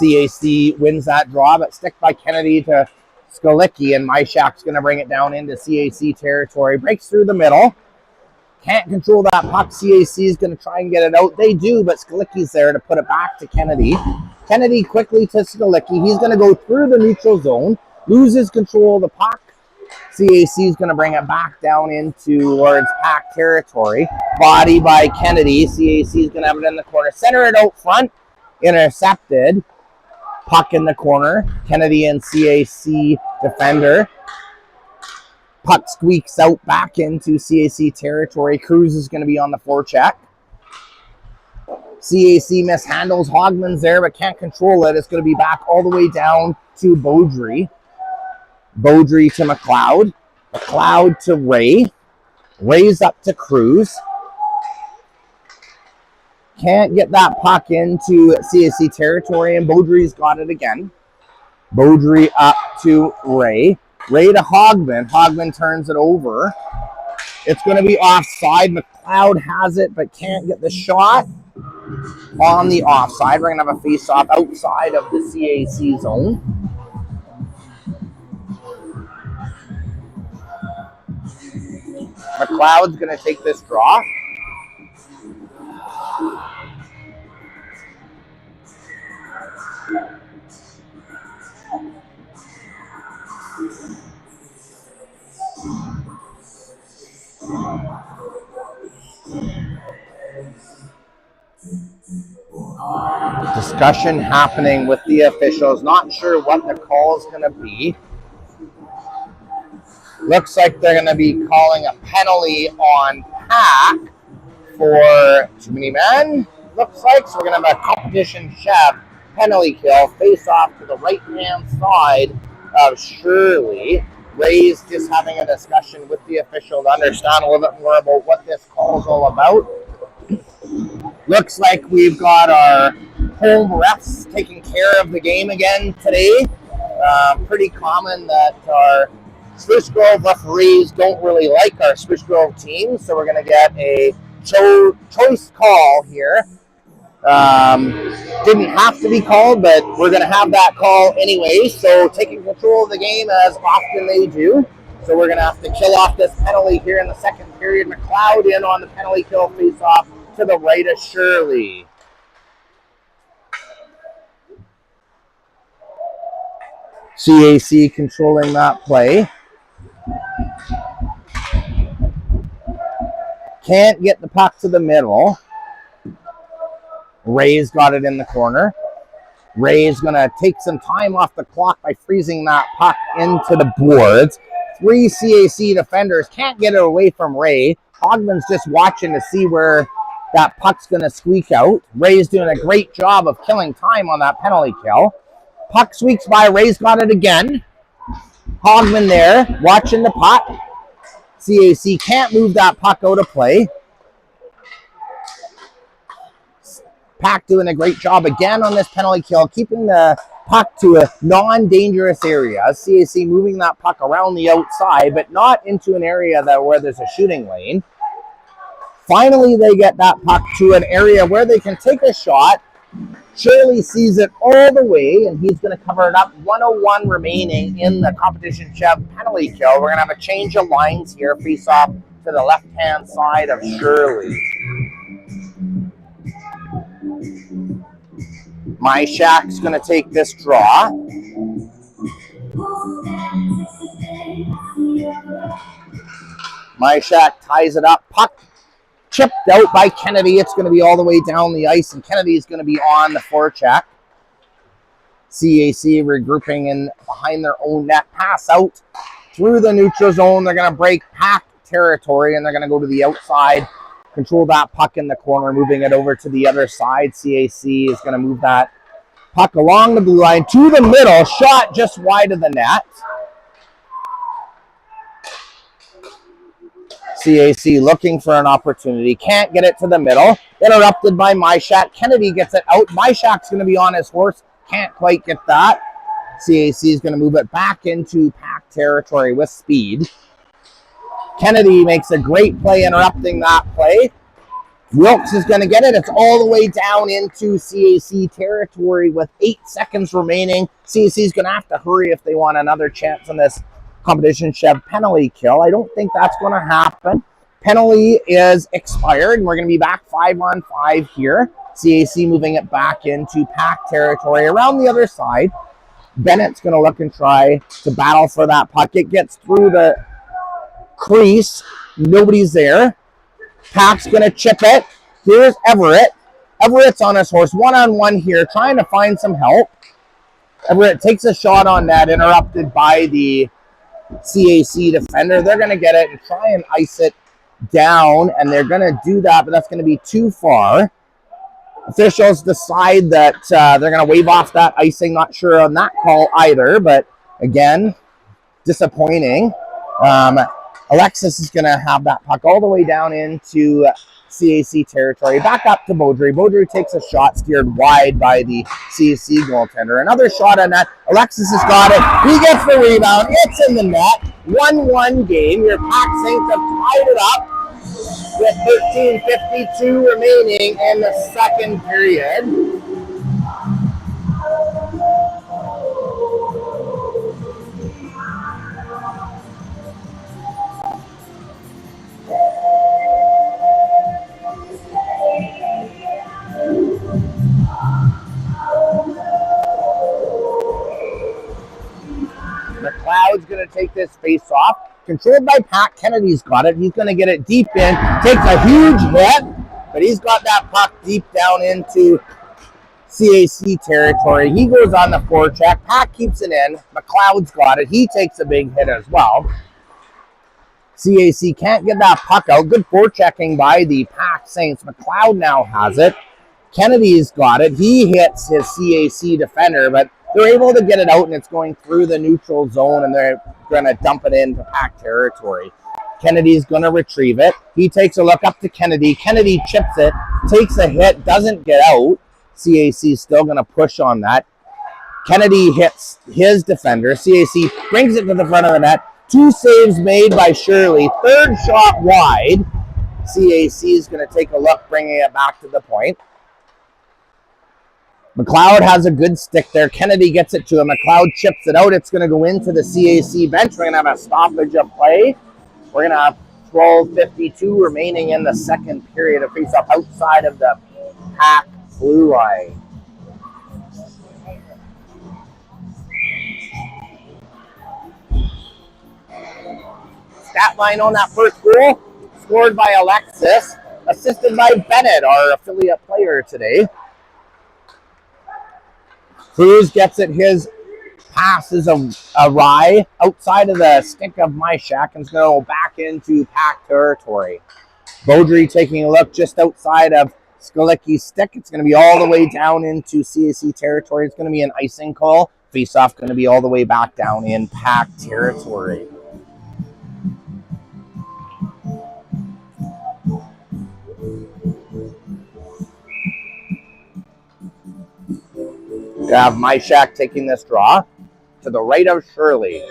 CAC wins that draw, but stick by Kennedy to Skalicki, and Myshak's going to bring it down into CAC territory. Breaks through the middle. Can't control that puck. CAC is going to try and get it out. They do, but Skalicki's there to put it back to Kennedy. Kennedy quickly to Skalicki. He's going to go through the neutral zone, loses control of the puck. CAC is going to bring it back down into towards PAC territory. Body by Kennedy. CAC is going to have it in the corner. Center it out front. Intercepted. Puck in the corner. Kennedy and CAC defender. Puck squeaks out back into CAC territory. Cruz is going to be on the forecheck. CAC mishandles. Hogman's there, but can't control it. It's going to be back all the way down to Beaudry. Beaudry to McLeod. McLeod to Ray. Ray's up to Cruz. Can't get that puck into CAC territory, and Beaudry's got it again. Beaudry up to Ray. Ray to Hogman. Hogman turns it over. It's going to be offside. McLeod has it, but can't get the shot on the offside. We're going to have a face-off outside of the CAC zone. McLeod's going to take this draw. Discussion happening with the officials. Not sure what the call is going to be. Looks like they're going to be calling a penalty on PAC for too many men, looks like. So we're going to have a competition Chev penalty kill face off to the right-hand side of Shirley. Ray's just having a discussion with the official to understand a little bit more about what this call is all about. Looks like we've got our home refs taking care of the game again today. Pretty common that our Spruce Grove referees don't really like our Spruce Grove team, so we're going to get a choice call here. Didn't have to be called, but we're going to have that call anyway. So taking control of the game as often they do. So we're going to have to kill off this penalty here in the second period. McLeod in on the penalty kill face-off to the right of Shirley. CAC controlling that play. Can't get the puck to the middle. Ray's got it in the corner. Ray's going to take some time off the clock by freezing that puck into the boards. 3 CAC defenders can't get it away from Ray. Hogman's just watching to see where that puck's going to squeak out. Ray's doing a great job of killing time on that penalty kill. Puck squeaks by. Ray's got it again. Hogman there watching the puck. CAC can't move that puck out of play. PAC doing a great job again on this penalty kill, keeping the puck to a non-dangerous area. CAC moving that puck around the outside, but not into an area where there's a shooting lane. Finally, they get that puck to an area where they can take a shot. Shirley sees it all the way, and he's going to cover it up. 1:01 remaining in the competition Chev penalty kill. We're going to have a change of lines here. Face off to the left-hand side of Shirley. Myshak's going to take this draw. Myshak ties it up. Puck chipped out by Kennedy. It's going to be all the way down the ice, and Kennedy is going to be on the forecheck. CAC regrouping in behind their own net. Pass out through the neutral zone. They're going to break PAC territory, and they're going to go to the outside. Control that puck in the corner, moving it over to the other side. CAC is going to move that puck along the blue line to the middle. Shot just wide of the net. CAC looking for an opportunity. Can't get it to the middle. Interrupted by Myshak. Kennedy gets it out. Myshak's going to be on his horse. Can't quite get that. CAC is going to move it back into PAC territory with speed. Kennedy makes a great play interrupting that play. Wilkes is going to get it. It's all the way down into CAC territory with 8 seconds remaining. CAC is going to have to hurry if they want another chance on this competition Chev penalty kill. I don't think that's going to happen. Penalty is expired, and we're going to be back 5-on-5 here. CAC moving it back into PAC territory around the other side. Bennett's going to look and try to battle for that puck. It gets through the crease. Nobody's there. PAC's going to chip it. Here's Everett. Everett's on his horse. 1-on-1 here, trying to find some help. Everett takes a shot on that, interrupted by the CAC defender. They're going to get it and try and ice it down, and they're going to do that, but that's going to be too far. Officials decide that they're going to wave off that icing. Not sure on that call either, but again, disappointing. Alexis is going to have that puck all the way down into CAC territory. Back up to Beaudry. Beaudry takes a shot steered wide by the CAC goaltender. Another shot on that. Alexis has got it. He gets the rebound. It's in the net. 1-1 game. Your PAC Saints have tied it up with 13:52 remaining in the second period. McLeod's going to take this face off. Controlled by PAC. Kennedy's got it. He's going to get it deep in. Takes a huge hit, but he's got that puck deep down into CAC territory. He goes on the forecheck. PAC keeps it in. McLeod's got it. He takes a big hit as well. CAC can't get that puck out. Good forechecking by the PAC PAC Saints. McLeod now has it. Kennedy's got it. He hits his CAC defender, but they're able to get it out, and it's going through the neutral zone, and they're going to dump it into PAC territory. Kennedy's going to retrieve it. He takes a look up to Kennedy. Kennedy chips it, takes a hit, doesn't get out. CAC's still going to push on that. Kennedy hits his defender. CAC brings it to the front of the net. 2 saves made by Shirley. 3rd shot wide. CAC is going to take a look, bringing it back to the point. McLeod has a good stick there. Kennedy gets it to him. McLeod chips it out. It's going to go into the CAC bench. We're going to have a stoppage of play. We're going to have 12:52 remaining in the second period of face-off outside of the PAC blue line. Stat line on that first goal, scored by Alexis, assisted by Bennett, our affiliate player today. Cruz gets it. His pass is awry outside of the stick of Myshak and is going to go back into PAC territory. Beaudry taking a look just outside of Skalicki's stick. It's going to be all the way down into CAC territory. It's going to be an icing call. Face-off going to be all the way back down in PAC territory. We have Myshak taking this draw to the right of Shirley.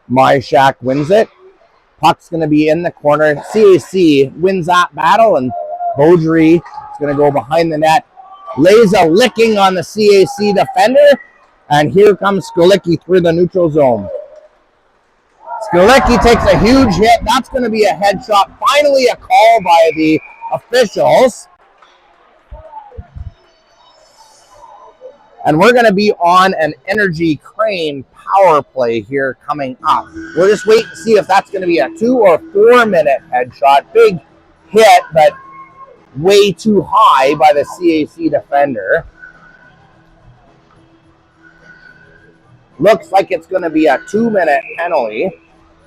Myshak wins it. Puck's going to be in the corner. CAC wins that battle, and Beaudry is going to go behind the net. Lays a licking on the CAC defender, and here comes Skalicki through the neutral zone. Skalicki takes a huge hit. That's going to be a headshot. Finally a call by the officials. And we're going to be on an Energy Crane power play here coming up. We'll just wait and see if that's going to be a 2 or 4 minute headshot. Big hit, but way too high by the CAC defender. Looks like it's going to be a 2-minute penalty.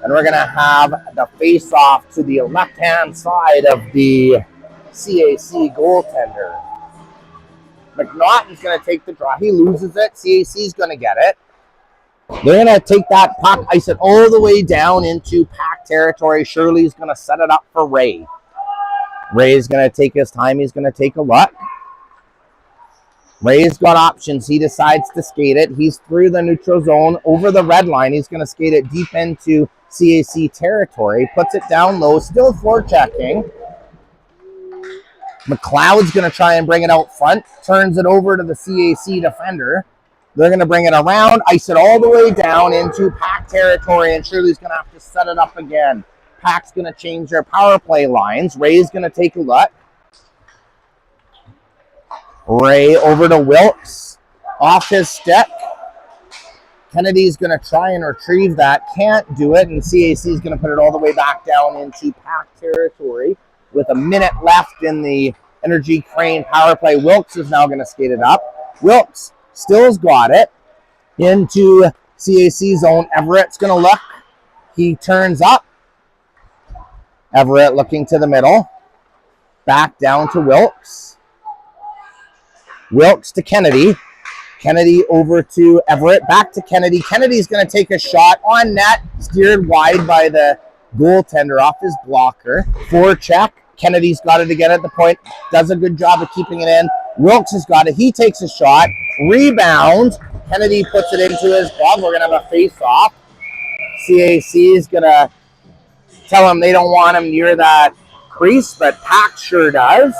And we're going to have the face-off to the left-hand side of the CAC goaltender. McNaughton's going to take the draw. He loses it. CAC's going to get it. They're going to take that puck, ice it all the way down into PAC territory. Shirley's going to set it up for Ray. Ray's going to take his time. He's going to take a look. Ray's got options. He decides to skate it. He's through the neutral zone, over the red line. He's going to skate it deep into CAC territory. Puts it down low, still forechecking. McLeod's going to try and bring it out front. Turns it over to the CAC defender. They're going to bring it around, ice it all the way down into PAC territory, and Shirley's going to have to set it up again. PAC's going to change their power play lines. Ray's going to take a look. Ray over to Wilkes. Off his stick. Kennedy's going to try and retrieve that. Can't do it, and CAC's going to put it all the way back down into PAC territory. With a minute left in the Energy Crane power play, Wilkes is now going to skate it up. Wilkes still's got it into CAC zone. Everett's going to look. He turns up. Everett looking to the middle. Back down to Wilkes. Wilkes to Kennedy. Kennedy over to Everett. Back to Kennedy. Kennedy's going to take a shot on net. Steered wide by the goaltender off his blocker. Forecheck. Kennedy's got it again at the point. Does a good job of keeping it in. Wilkes has got it. He takes a shot. Rebound. Kennedy puts it into his glove. We're going to have a face-off. CAC is going to tell him they don't want him near that crease, but PAC sure does.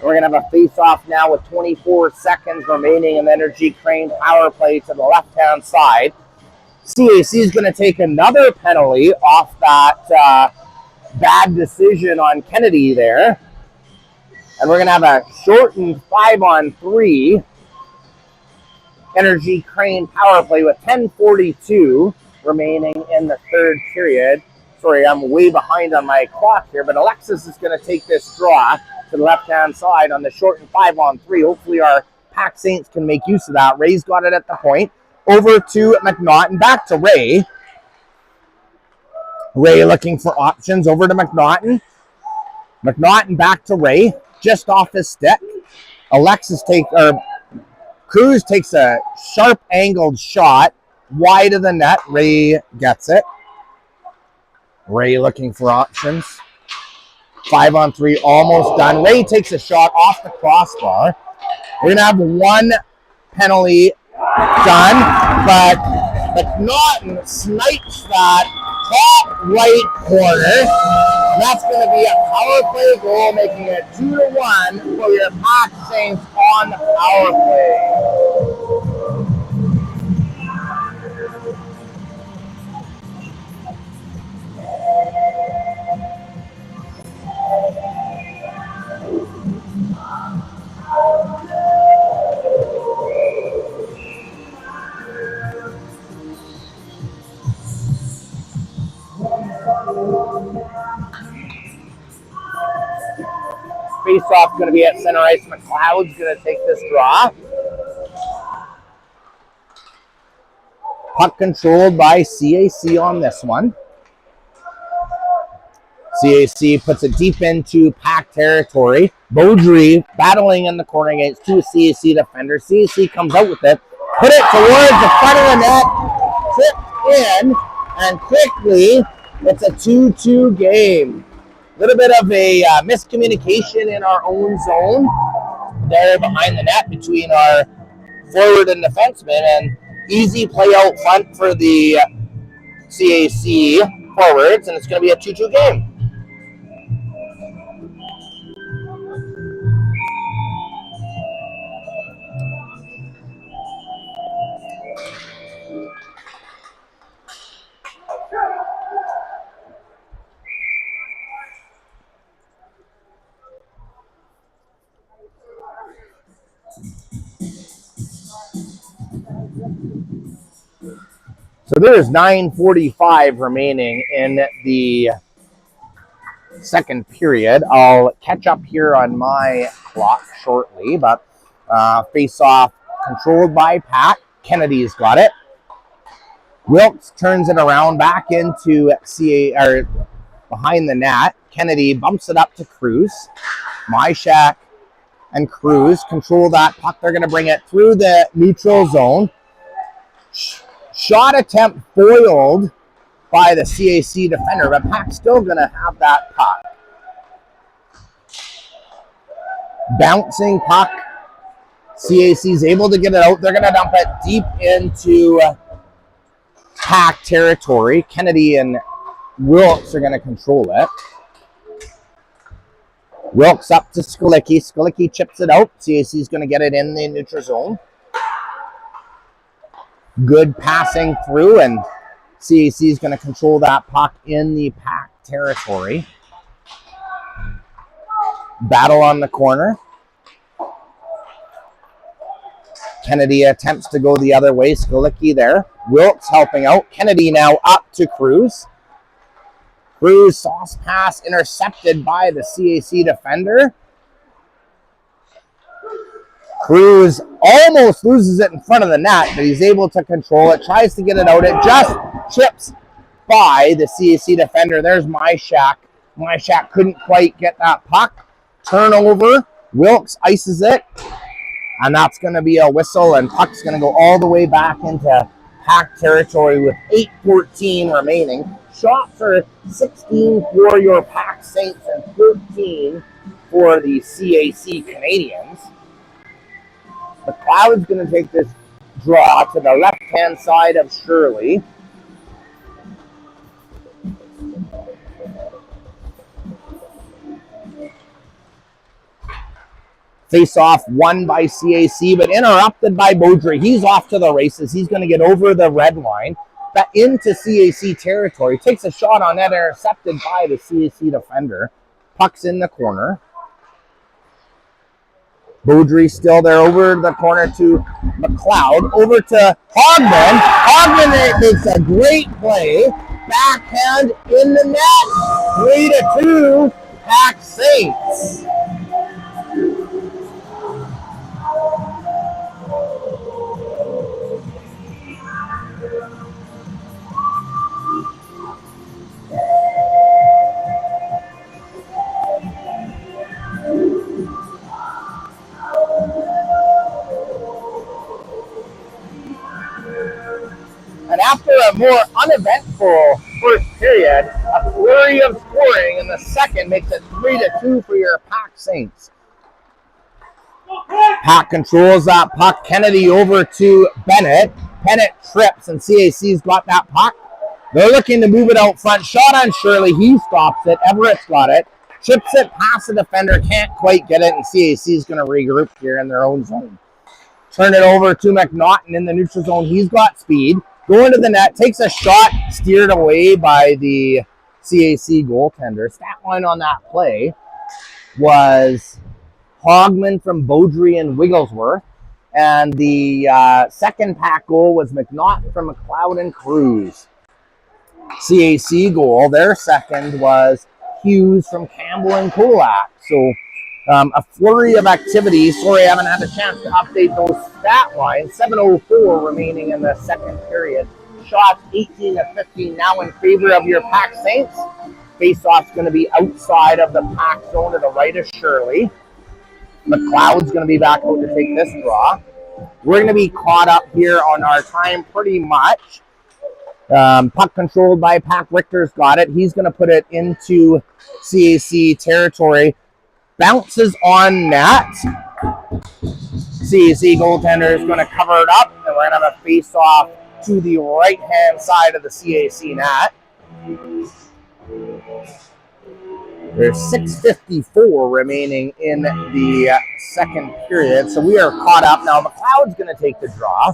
We're going to have a face-off now with 24 seconds remaining in the Energy Crane power play to the left-hand side. CAC is going to take another penalty off that bad decision on Kennedy there. And we're going to have a shortened 5-on-3 Energy Crane power play with 10:42 remaining in the third period. Sorry, I'm way behind on my clock here, but Alexis is going to take this draw to the left-hand side on the shortened 5-on-3. Hopefully our PAC Saints can make use of that. Ray's got it at the point. Over to McNaughton, back to Ray. Ray looking for options over to McNaughton. McNaughton back to Ray, just off his stick. Cruz takes a sharp angled shot wide of the net. Ray gets it. Ray looking for options. 5-on-3, almost done. Ray takes a shot off the crossbar. We're gonna have one penalty done, but McNaughton snipes that top right corner. And that's going to be a power play goal, making it 2-1 for your PAC Saints on the power play. Face-off going to be at center ice. McLeod's going to take this draw. Puck controlled by CAC on this one. CAC puts it deep into PAC territory. Beaudry battling in the corner against two CAC defenders. CAC comes out with it. Put it towards the front of the net. Tipped in. And quickly, it's a 2-2 game. A little bit of a miscommunication in our own zone there behind the net between our forward and defenseman, and easy play out front for the CAC forwards, and it's going to be a 2-2 game. So there's 9:45 remaining in the second period. I'll catch up here on my clock shortly, but face-off controlled by PAC. Kennedy's got it. Wilkes turns it around back into behind the net. Kennedy bumps it up to Cruz. Myshak and Cruz control that puck. They're going to bring it through the neutral zone. Shot attempt foiled by the CAC defender, but PAC's still going to have that puck. Bouncing puck. CAC's able to get it out. They're going to dump it deep into PAC territory. Kennedy and Wilkes are going to control it. Wilkes up to Skolicki. Skolicki chips it out. CAC's going to get it in the neutral zone. Good passing through, and CAC is going to control that puck in the PAC territory. Battle on the corner. Kennedy attempts to go the other way. Skolicki there. Wilkes helping out. Kennedy now up to Cruz. Cruz sauce pass intercepted by the CAC defender. Cruz almost loses it in front of the net, but he's able to control it. Tries to get it out. It just chips by the CAC defender. There's Myshak. Myshak couldn't quite get that puck. Turnover. Wilkes ices it. And that's going to be a whistle, and puck's going to go all the way back into PAC territory with 8:14 remaining. Shots are 16 for your PAC Saints and 13 for the CAC Canadians. McLeod's going to take this draw to the left-hand side of Shirley. Face-off won by CAC, but interrupted by Beaudry. He's off to the races. He's going to get over the red line, but into CAC territory. Takes a shot on net, intercepted by the CAC defender. Puck's in the corner. Beaudry still there, over the corner to McLeod. Over to Hogman. Hogman makes a great play. Backhand in the net. 3-2, PAC Saints. a more uneventful first period, a flurry of scoring in the second makes it 3-2 for your PAC Saints. PAC controls that puck. Kennedy over to Bennett. Bennett trips, and CAC's got that puck. They're looking to move it out front. Shot on Shirley. He stops it. Everett's got it. Chips it past the defender. Can't quite get it, and CAC's going to regroup here in their own zone. Turn it over to McNaughton in the neutral zone. He's got speed. Going to the net. Takes a shot. Steered away by the CAC goaltender. Stat line on that play was Hogman from Beaudry and Wigglesworth. And the second PAC goal was McNaughton from McLeod and Cruz. CAC goal, their second was Hughes from Campbell and Kulak. So a flurry of activity. Sorry, I haven't had a chance to update those stat lines. 7:04 remaining in the second period. Shots 18-15 now in favor of your PAC Saints. Face-off's going to be outside of the PAC zone to the right of Shirley. McLeod's going to be back out to take this draw. We're going to be caught up here on our time pretty much. Puck controlled by PAC. Richter's got it. He's going to put it into CAC territory. Bounces on net. CAC goaltender is going to cover it up, and we're going to have a face-off to the right-hand side of the CAC net. There's 6:54 remaining in the second period, so we are caught up. Now, McLeod's going to take the draw.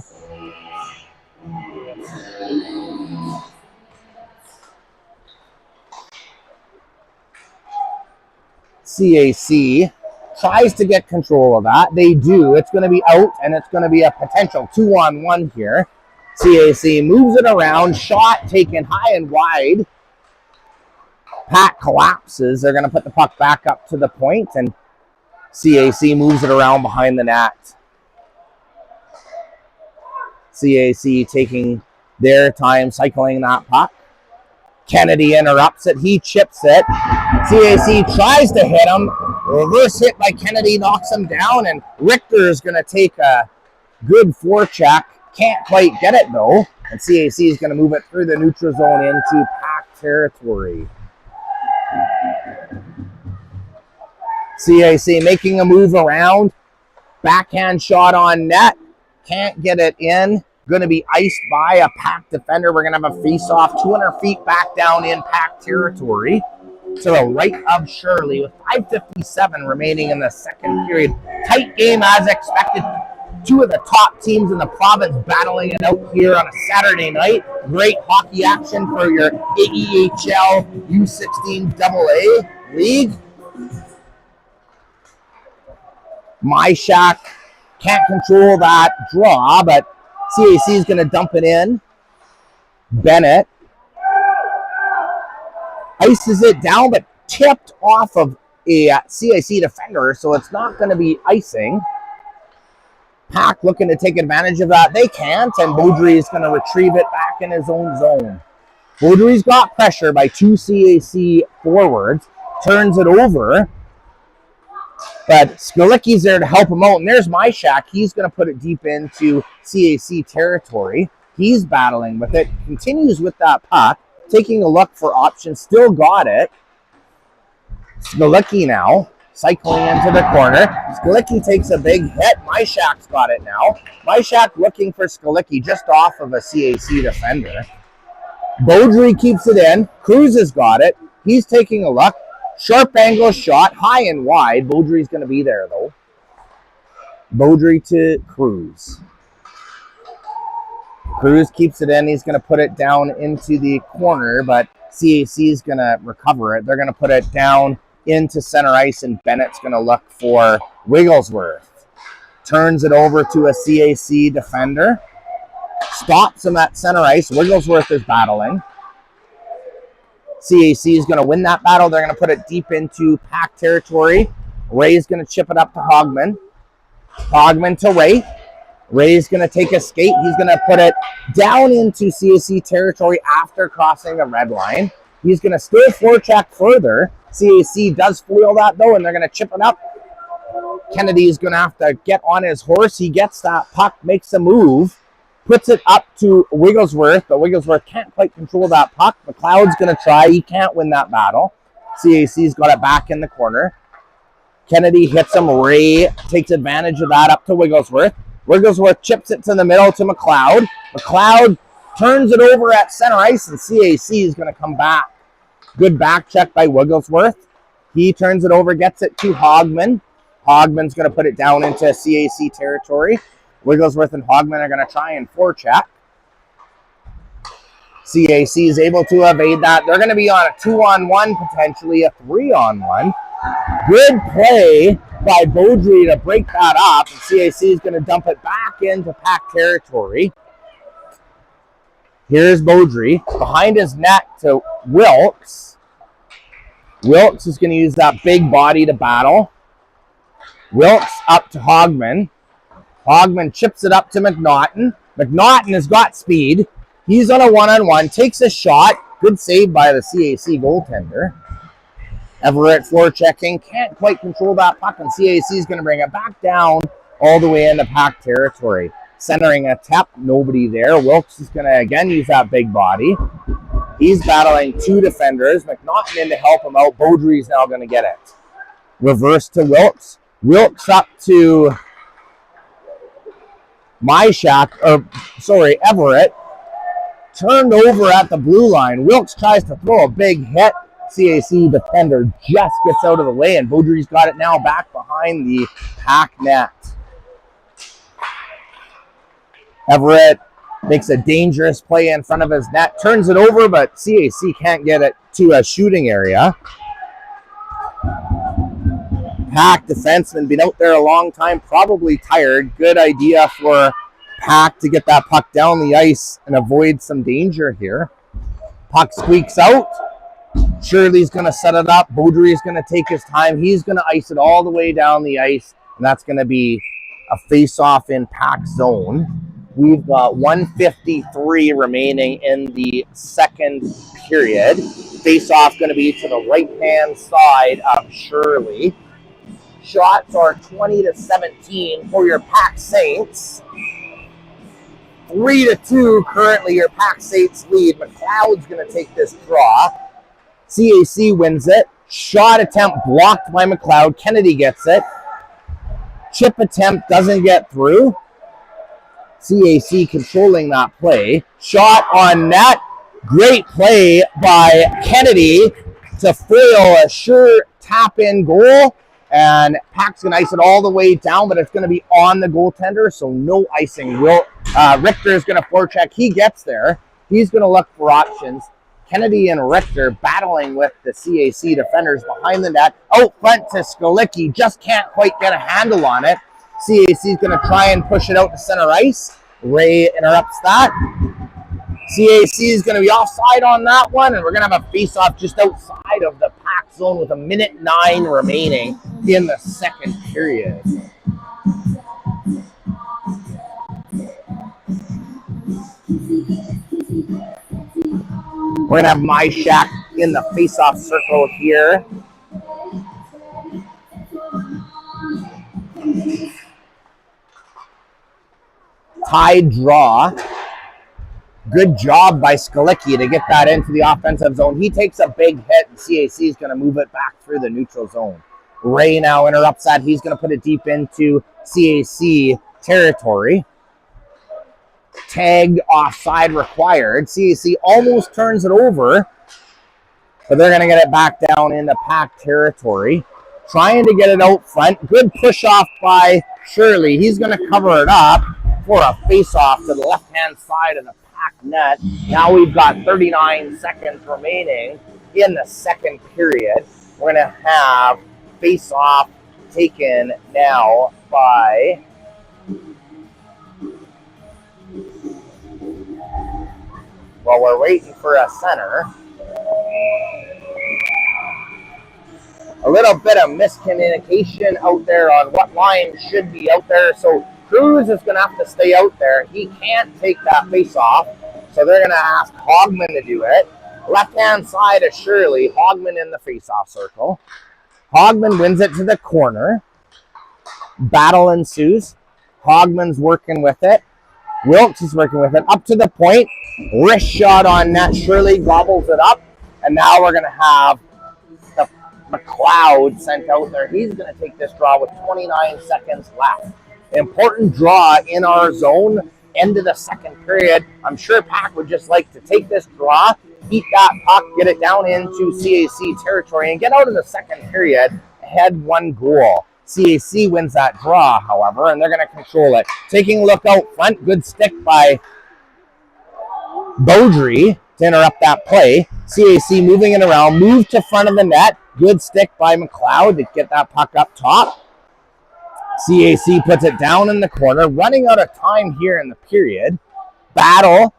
CAC tries to get control of that. They do. It's going to be out, and it's going to be a potential 2-on-1 here. CAC moves it around. Shot taken high and wide. PAC collapses. They're going to put the puck back up to the point, and CAC moves it around behind the net. CAC taking their time cycling that puck. Kennedy interrupts it. He chips it. CAC tries to hit him. Reverse hit by Kennedy knocks him down, and Richter is going to take a good forecheck. Can't quite get it, though. And CAC is going to move it through the neutral zone into PAC territory. CAC making a move around. Backhand shot on net. Can't get it in. Going to be iced by a PAC defender. We're going to have a face-off 200 feet back down in PAC territory to the right of Shirley with 5:57 remaining in the second period. Tight game as expected. Two of the top teams in the province battling it out here on a Saturday night. Great hockey action for your AEHL U16AA league. Myshak can't control that draw, but CAC is going to dump it in. Bennett ices it down, but tipped off of a CAC defender, so it's not going to be icing. PAC looking to take advantage of that. They can't, and Beaudry is going to retrieve it back in his own zone. Beaudry's got pressure by two CAC forwards. Turns it over. But Skalicki's there to help him out. And there's Myshak. He's going to put it deep into CAC territory. He's battling with it. Continues with that puck. Taking a look for options. Still got it. Skalicki now. Cycling into the corner. Skalicki takes a big hit. Myshak's got it now. Myshak looking for Skalicki just off of a CAC defender. Beaudry keeps it in. Cruz has got it. He's taking a look. Sharp angle shot, high and wide. Beaudry's going to be there, though. Beaudry to Cruz. Cruz keeps it in. He's going to put it down into the corner, but CAC is going to recover it. They're going to put it down into center ice, and Bennett's going to look for Wigglesworth. Turns it over to a CAC defender. Stops him at center ice. Wigglesworth is battling. CAC is going to win that battle. They're going to put it deep into PAC territory. Ray's going to chip it up to Hogman. Hogman to Ray. Ray's going to take a skate. He's going to put it down into CAC territory after crossing the red line. He's going to still forecheck further. CAC does foil that, though, and they're going to chip it up. Kennedy is going to have to get on his horse. He gets that puck, makes a move. puts it up to Wigglesworth, but Wigglesworth can't quite control that puck. McLeod's going to try. He can't win that battle. CAC's got it back in the corner. Kennedy hits him. Ray takes advantage of that up to Wigglesworth. Wigglesworth chips it to the middle to McLeod. McLeod turns it over at center ice, and CAC is going to come back. Good back check by Wigglesworth. He turns it over, gets it to Hogman. Hogman's going to put it down into CAC territory. Wigglesworth and Hogman are going to try and forecheck. CAC is able to evade that. They're going to be on a 2-on-1, potentially a 3-on-1. Good play by Beaudry to break that up. And CAC is going to dump it back into PAC territory. Here's Beaudry behind his net to Wilkes. Wilkes is going to use that big body to battle. Wilkes up to Hogman. Hogman chips it up to McNaughton. McNaughton has got speed. He's on a 1-on-1, takes a shot. Good save by the CAC goaltender. Everett forechecking, can't quite control that puck, and CAC is going to bring it back down all the way into PAC territory. Centering a tap, nobody there. Wilkes is going to again use that big body. He's battling two defenders. McNaughton in to help him out. Beaudry is now going to get it. Reverse to Wilkes. Wilkes up to Everett. Turned over at the blue line. Wilkes tries to throw a big hit. CAC defender just gets out of the way, and Beaudry's got it now back behind the PAC net. Everett makes a dangerous play in front of his net, turns it over, but CAC can't get it to a shooting area. PAC defenseman, been out there a long time, probably tired. Good idea for PAC to get that puck down the ice and avoid some danger here. Puck squeaks out. Shirley's going to set it up. Beaudry is going to take his time. He's going to ice it all the way down the ice, and that's going to be a face-off in PAC zone. We've got 1:53 remaining in the second period. Face-off going to be to the right-hand side of Shirley. Shots are 20-17 for your PAC Saints. 3-2 currently your PAC Saints lead. McLeod's going to take this draw. CAC wins it. Shot attempt blocked by McLeod. Kennedy gets it. Chip attempt doesn't get through. CAC controlling that play. Shot on net. Great play by Kennedy to foil a sure tap-in goal. And PAC's going to ice it all the way down, but it's going to be on the goaltender, so no icing. Richter is going to forecheck. He gets there. He's going to look for options. Kennedy and Richter battling with the CAC defenders behind the net. Out front to Skalicki. Just can't quite get a handle on it. CAC is going to try and push it out to center ice. Ray interrupts that. CAC is going to be offside on that one, and we're going to have a face-off just outside of the PAC zone with 1:09 remaining in the second period. We're going to have Myshak in the face-off circle here. Tied draw. Good job by Skalicki to get that into the offensive zone. He takes a big hit, and CAC is going to move it back through the neutral zone. Ray now interrupts that. He's going to put it deep into CAC territory. Tagged offside required. CAC almost turns it over, but they're going to get it back down into PAC territory. Trying to get it out front. Good push off by Shirley. He's going to cover it up for a face-off to the left-hand side of the PAC net. Now we've got 39 seconds remaining in the second period. We're going to have face-off taken now by while we're waiting for a center. A little bit of miscommunication out there on what line should be out there. So Cruz is going to have to stay out there. He can't take that face-off, so they're going to ask Hogman to do it. Left-hand side of Shirley, Hogman in the face-off circle. Hogman wins it to the corner. Battle ensues. Hogman's working with it. Wilkes is working with it up to the point. Wrist shot on net. Shirley gobbles it up. And now we're going to have the McLeod sent out there. He's going to take this draw with 29 seconds left. Important draw in our zone. End of the second period. I'm sure PAC would just like to take this draw, eat that puck, get it down into CAC territory, and get out of the second period ahead 1 goal. CAC wins that draw, however, and they're going to control it. Taking a look out front, good stick by Beaudry to interrupt that play. CAC moving it around, move to front of the net. Good stick by McLeod to get that puck up top. CAC puts it down in the corner, running out of time here in the period. Battle.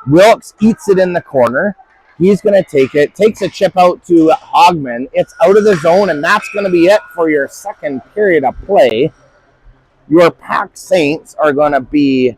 Wilkes eats it in the corner. He's going to take it, takes a chip out to Hogman. It's out of the zone, and that's going to be it for your second period of play. Your PAC Saints are going to be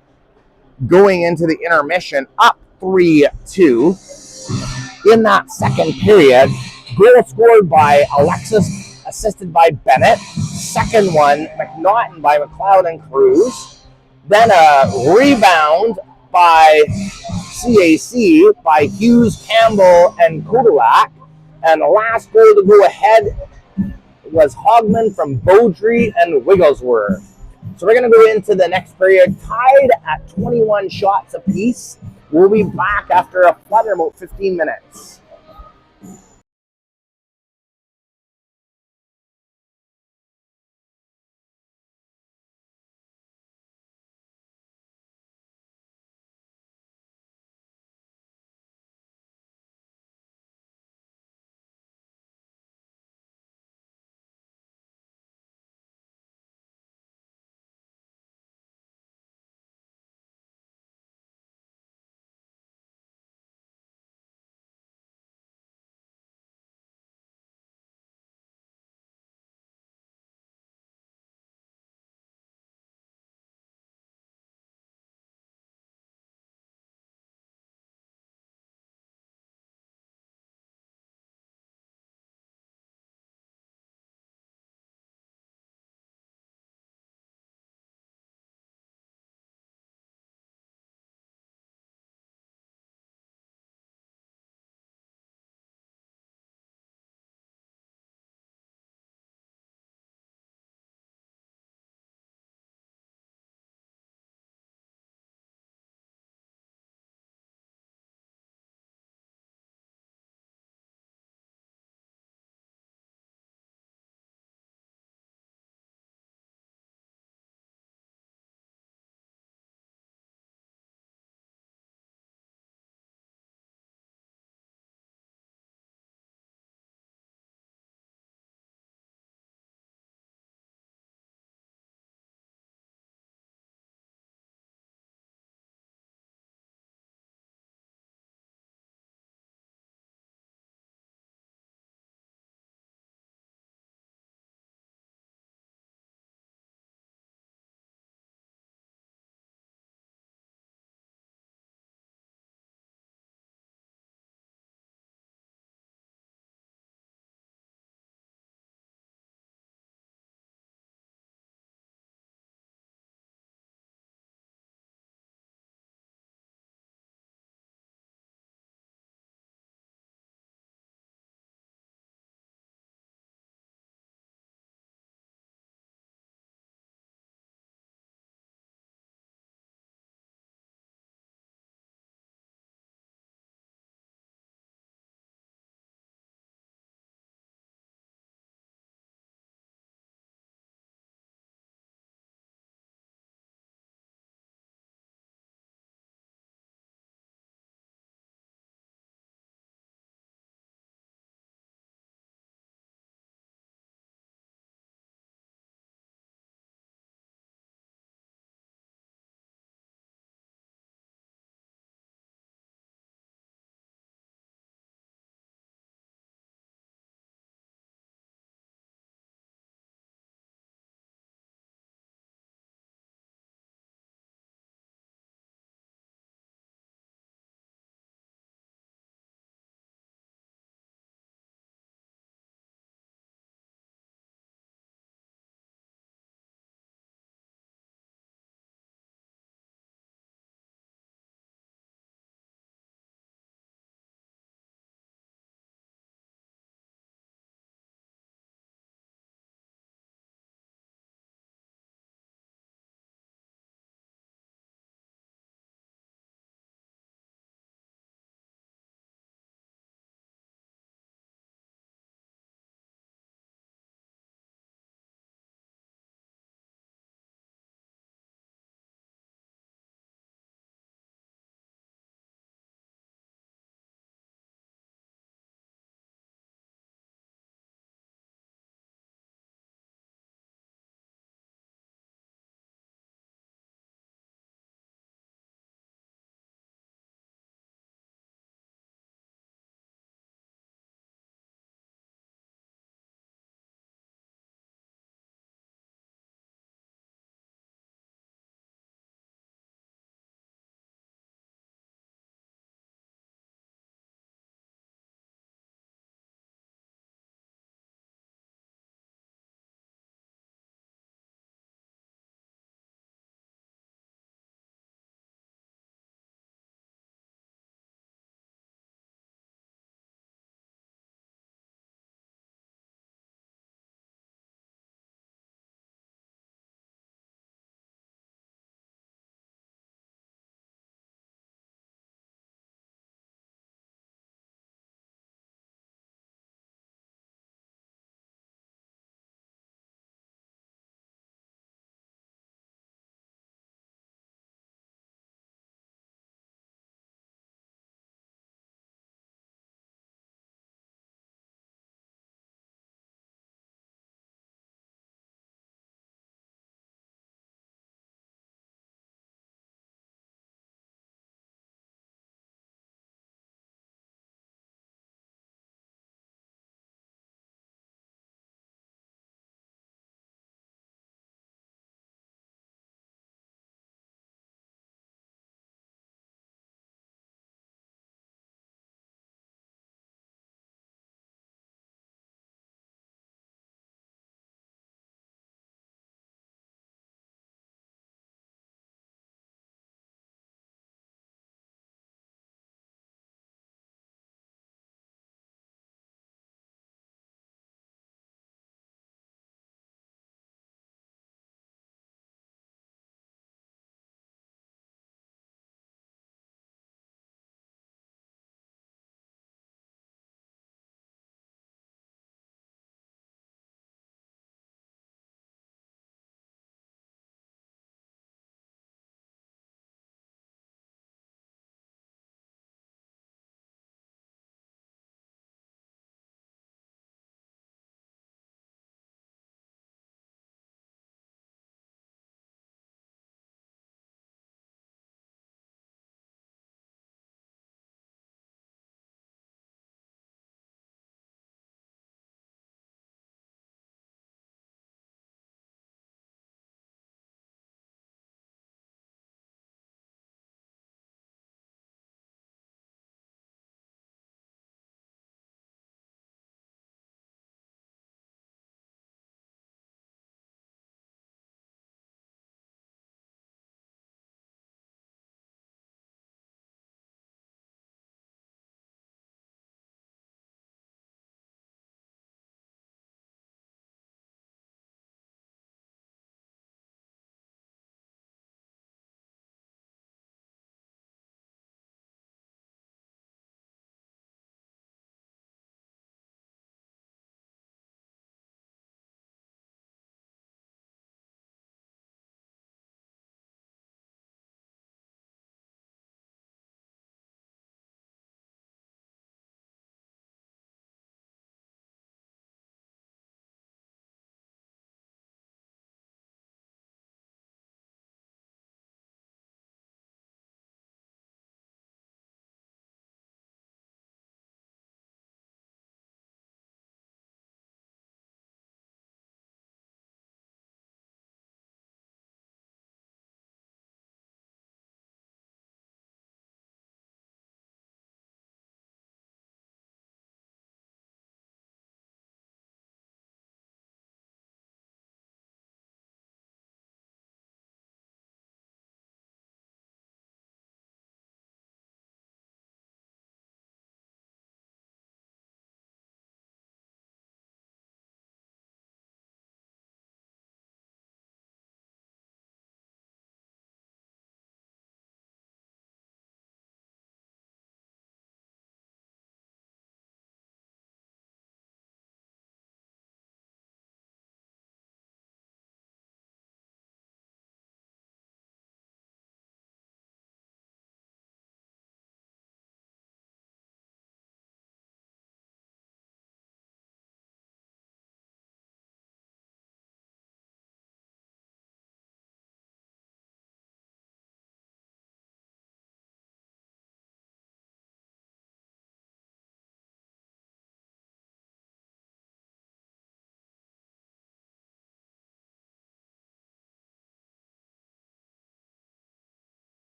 going into the intermission up 3-2. In that second period, goal scored by Alexis, assisted by Bennett. Second one, McNaughton by McLeod and Cruz. Then a rebound by CAC by Hughes, Campbell, and Kodolak. And the last goal to go ahead was Hogman from Beaudry and Wigglesworth. So we're going to go into the next period tied at 21 shots apiece. We'll be back after a flutter, about 15 minutes.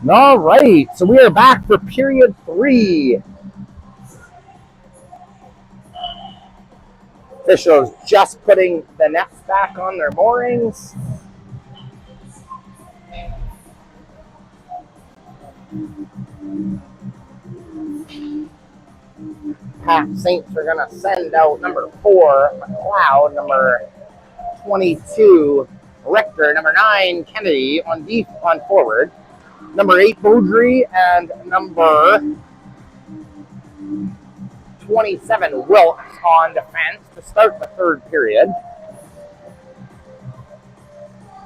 All right, so we are back for period 3. Officials just putting the nets back on their moorings. PAC Saints are going to send out number 4, McLeod, number 22, Richter, number 9, Kennedy on forward, number 8, Beaudry, and number 27, Wilkes on defense to start the third period.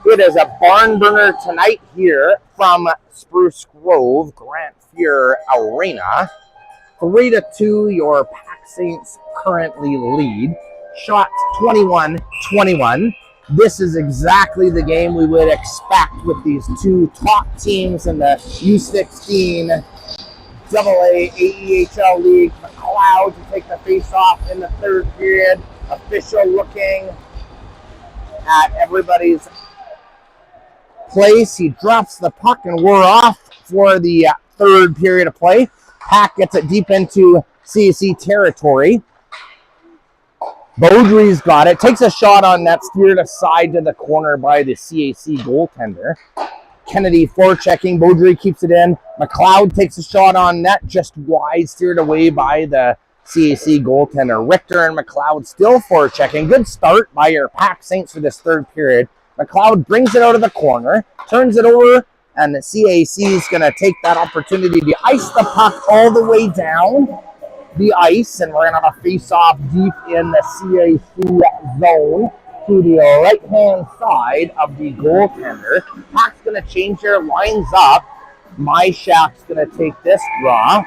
It is a barn burner tonight here from Spruce Grove, Grant Fuhr Arena. 3-2, your PAC Saints currently lead. Shots 21-21. This is exactly the game we would expect with these two top teams in the U16 AA AEHL League. McLeod to take the face-off in the third period. Official looking at everybody's place. He drops the puck and we're off for the third period of play. PAC gets it deep into CAC territory. Beaudry's got it. Takes a shot on net, steered aside to the corner by the CAC goaltender. Kennedy forechecking. Beaudry keeps it in. McLeod takes a shot on net, just wide, steered away by the CAC goaltender. Richter and McLeod still forechecking. Good start by your PAC Saints for this third period. McLeod brings it out of the corner, turns it over, and the CAC is going to take that opportunity to ice the puck all the way down the ice, and we're going to have a face-off deep in the CAC zone to the right-hand side of the goaltender. PAC's going to change their lines up. Myshak's going to take this draw.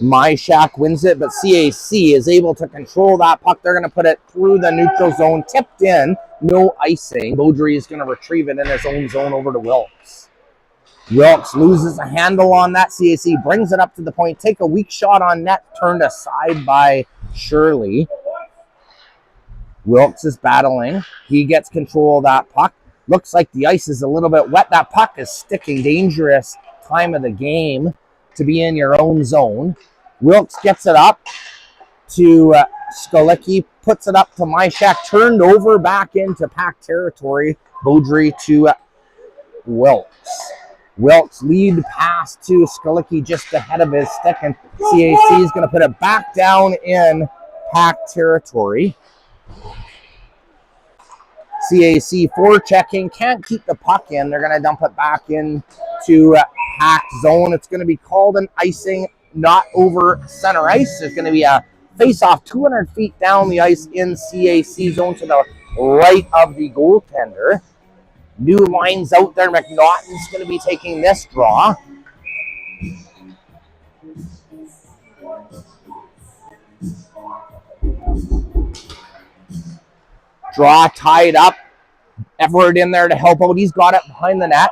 Myshak wins it, but CAC is able to control that puck. They're going to put it through the neutral zone, tipped in, no icing. Beaudry is going to retrieve it in his own zone over to Wilkes. Wilkes loses a handle on that. CAC brings it up to the point, take a weak shot on net, turned aside by Shirley. Wilkes is battling. He gets control of that puck. Looks like the ice is a little bit wet. That puck is sticking. Dangerous time of the game to be in your own zone. Wilkes gets it up to Skalicki, puts it up to Myshak, turned over back into PAC territory. Beaudry to Wilkes. Wilkes lead pass to Skalicki just ahead of his stick, and CAC is going to put it back down in PAC territory. CAC forechecking, can't keep the puck in. They're going to dump it back into PAC zone. It's going to be called an icing, not over center ice. There's going to be a face-off 200 feet down the ice in CAC zone to the right of the goaltender. New lines out there. McNaughton's going to be taking this draw. Draw tied up. Everett in there to help out. He's got it behind the net.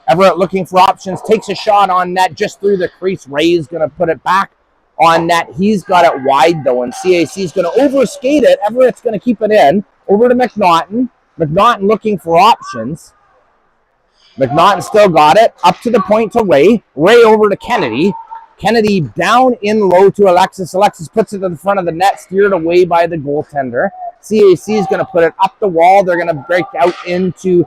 Everett looking for options. Takes a shot on net just through the crease. Ray's going to put it back on net. He's got it wide though, and CAC's going to overskate it. Everett's going to keep it in. Over to McNaughton. McNaughton looking for options. McNaughton still got it. Up to the point to Ray. Ray over to Kennedy. Kennedy down in low to Alexis. Alexis puts it in the front of the net, steered away by the goaltender. CAC is going to put it up the wall. They're going to break out into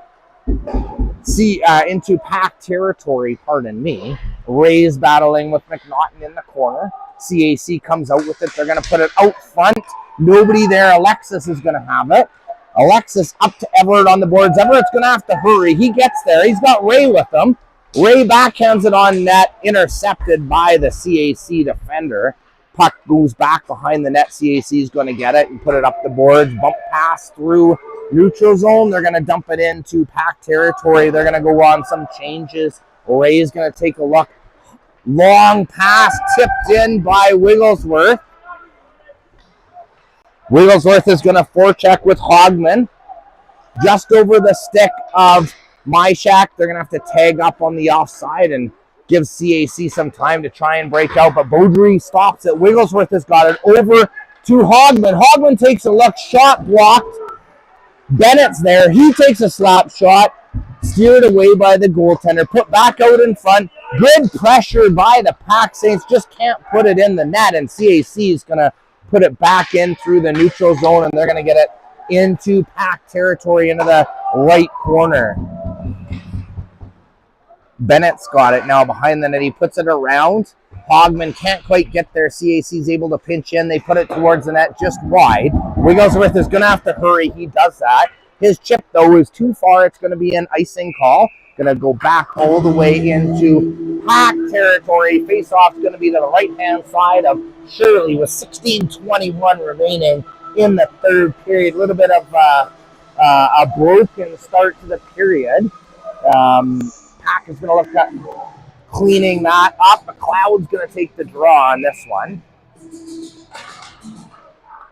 PAC territory, pardon me. Ray's battling with McNaughton in the corner. CAC comes out with it. They're going to put it out front. Nobody there. Alexis is going to have it. Alexis up to Everett on the boards. Everett's going to have to hurry. He gets there. He's got Ray with him. Ray backhands it on net, intercepted by the CAC defender. Puck goes back behind the net. CAC is going to get it and put it up the boards. Bump pass through neutral zone. They're going to dump it into PAC territory. They're going to go on some changes. Ray is going to take a look. Long pass tipped in by Wigglesworth. Wigglesworth is going to forecheck with Hogman. Just over the stick of Myshak. They're going to have to tag up on the offside and give CAC some time to try and break out. But Beaudry stops it. Wigglesworth has got it over to Hogman. Hogman takes a look. Shot blocked Bennett's there. He takes a slap shot, steered away by the goaltender, put back out in front. Good pressure by the PAC Saints, just can't put it in the net, and CAC is going to put it back in through the neutral zone, and they're going to get it into PAC territory into the right corner. Bennett's got it now behind the net. He puts it around. Hogman can't quite get there. CAC's able to pinch in. They put it towards the net just wide. Wigglesworth is going to have to hurry. He does that. His chip, though, is too far. It's going to be an icing call. Going to go back all the way into PAC territory. Face-off is going to be to the right-hand side of Shirley with 16:21 remaining in the third period. A little bit of a broken start to the period. PAC is going to look at cleaning that up. McLeod's going to take the draw on this one.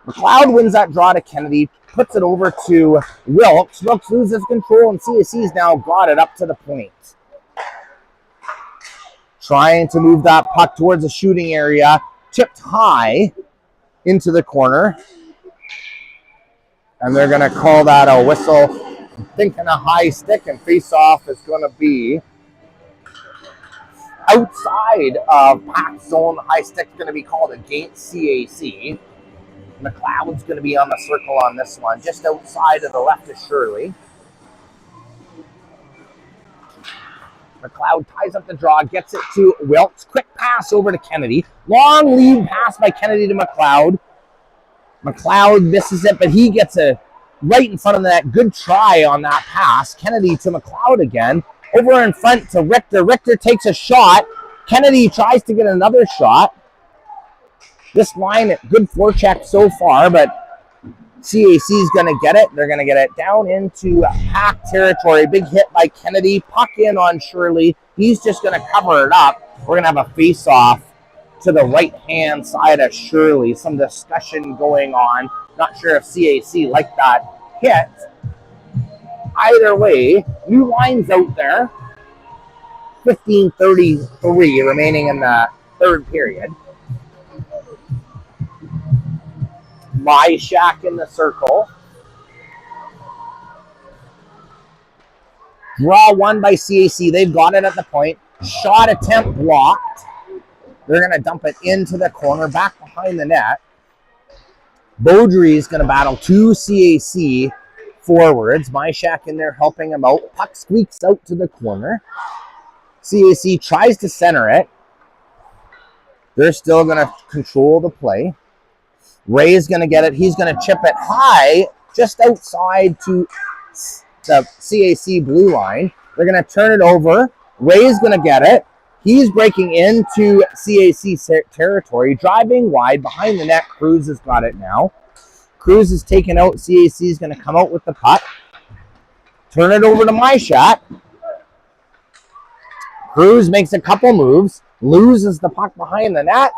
McLeod wins that draw to Kennedy, puts it over to Wilkes. Wilkes loses control, and CAC's now got it up to the point. Trying to move that puck towards the shooting area. Tipped high into the corner. And they're going to call that a whistle. I'm thinking a high stick, and face-off is going to be outside of PAC zone. The high stick's going to be called against CAC. McLeod's going to be on the circle on this one, just outside of the left of Shirley. McLeod ties up the draw, gets it to Wilkes. Quick pass over to Kennedy. Long lead pass by Kennedy to McLeod. McLeod misses it, but he gets a right in front of that. Good try on that pass. Kennedy to McLeod again. Over in front to Richter. Richter takes a shot. Kennedy tries to get another shot. This line, good forecheck so far, but CAC is going to get it. They're going to get it down into PAC territory. Big hit by Kennedy. Puck in on Shirley. He's just going to cover it up. We're going to have a face-off to the right-hand side of Shirley. Some discussion going on. Not sure if CAC liked that hit. Either way, new lines out there. 15:33 remaining in the third period. My Shack in the circle. Draw one by CAC. They've got it at the point. Shot attempt blocked. They're going to dump it into the corner, back behind the net. Beaudry is going to battle two CAC forwards. My Shack in there helping him out. Puck squeaks out to the corner. CAC tries to center it. They're still going to control the play. Ray is going to get it. He's going to chip it high, just outside to the CAC blue line. They're going to turn it over. Ray is going to get it. He's breaking into CAC territory, driving wide behind the net. Cruz has got it now. Cruz is taken out. CAC is going to come out with the puck. Turn it over to My Shot. Cruz makes a couple moves, loses the puck behind the net.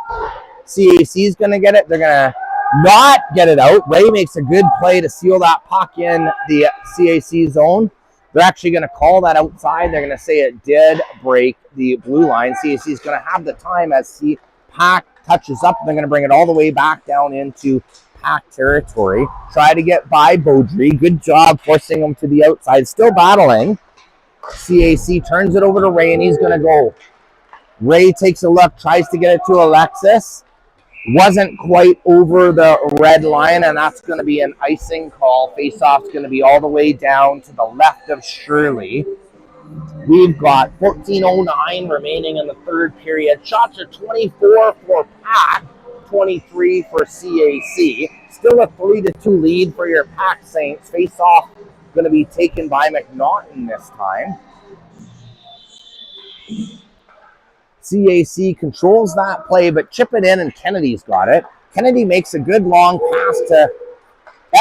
CAC is going to get it. They're going to not get it out. Ray makes a good play to seal that puck in the CAC zone. They're actually going to call that outside. They're going to say it did break the blue line. CAC is going to have the time as PAC touches up. They're going to bring it all the way back down into PAC territory. Try to get by Beaudry. Good job forcing him to the outside. Still battling. CAC turns it over to Ray, and he's going to go. Ray takes a look, tries to get it to Alexis. Wasn't quite over the red line, and that's going to be an icing call. Face-off's going to be all the way down to the left of Shirley. We've got 14:09 remaining in the third period. Shots are 24 for PAC, 23 for CAC. Still a 3-2 lead for your PAC Saints. Face-off going to be taken by McNaughton this time. CAC controls that play, but chip it in, and Kennedy's got it. Kennedy makes a good long pass to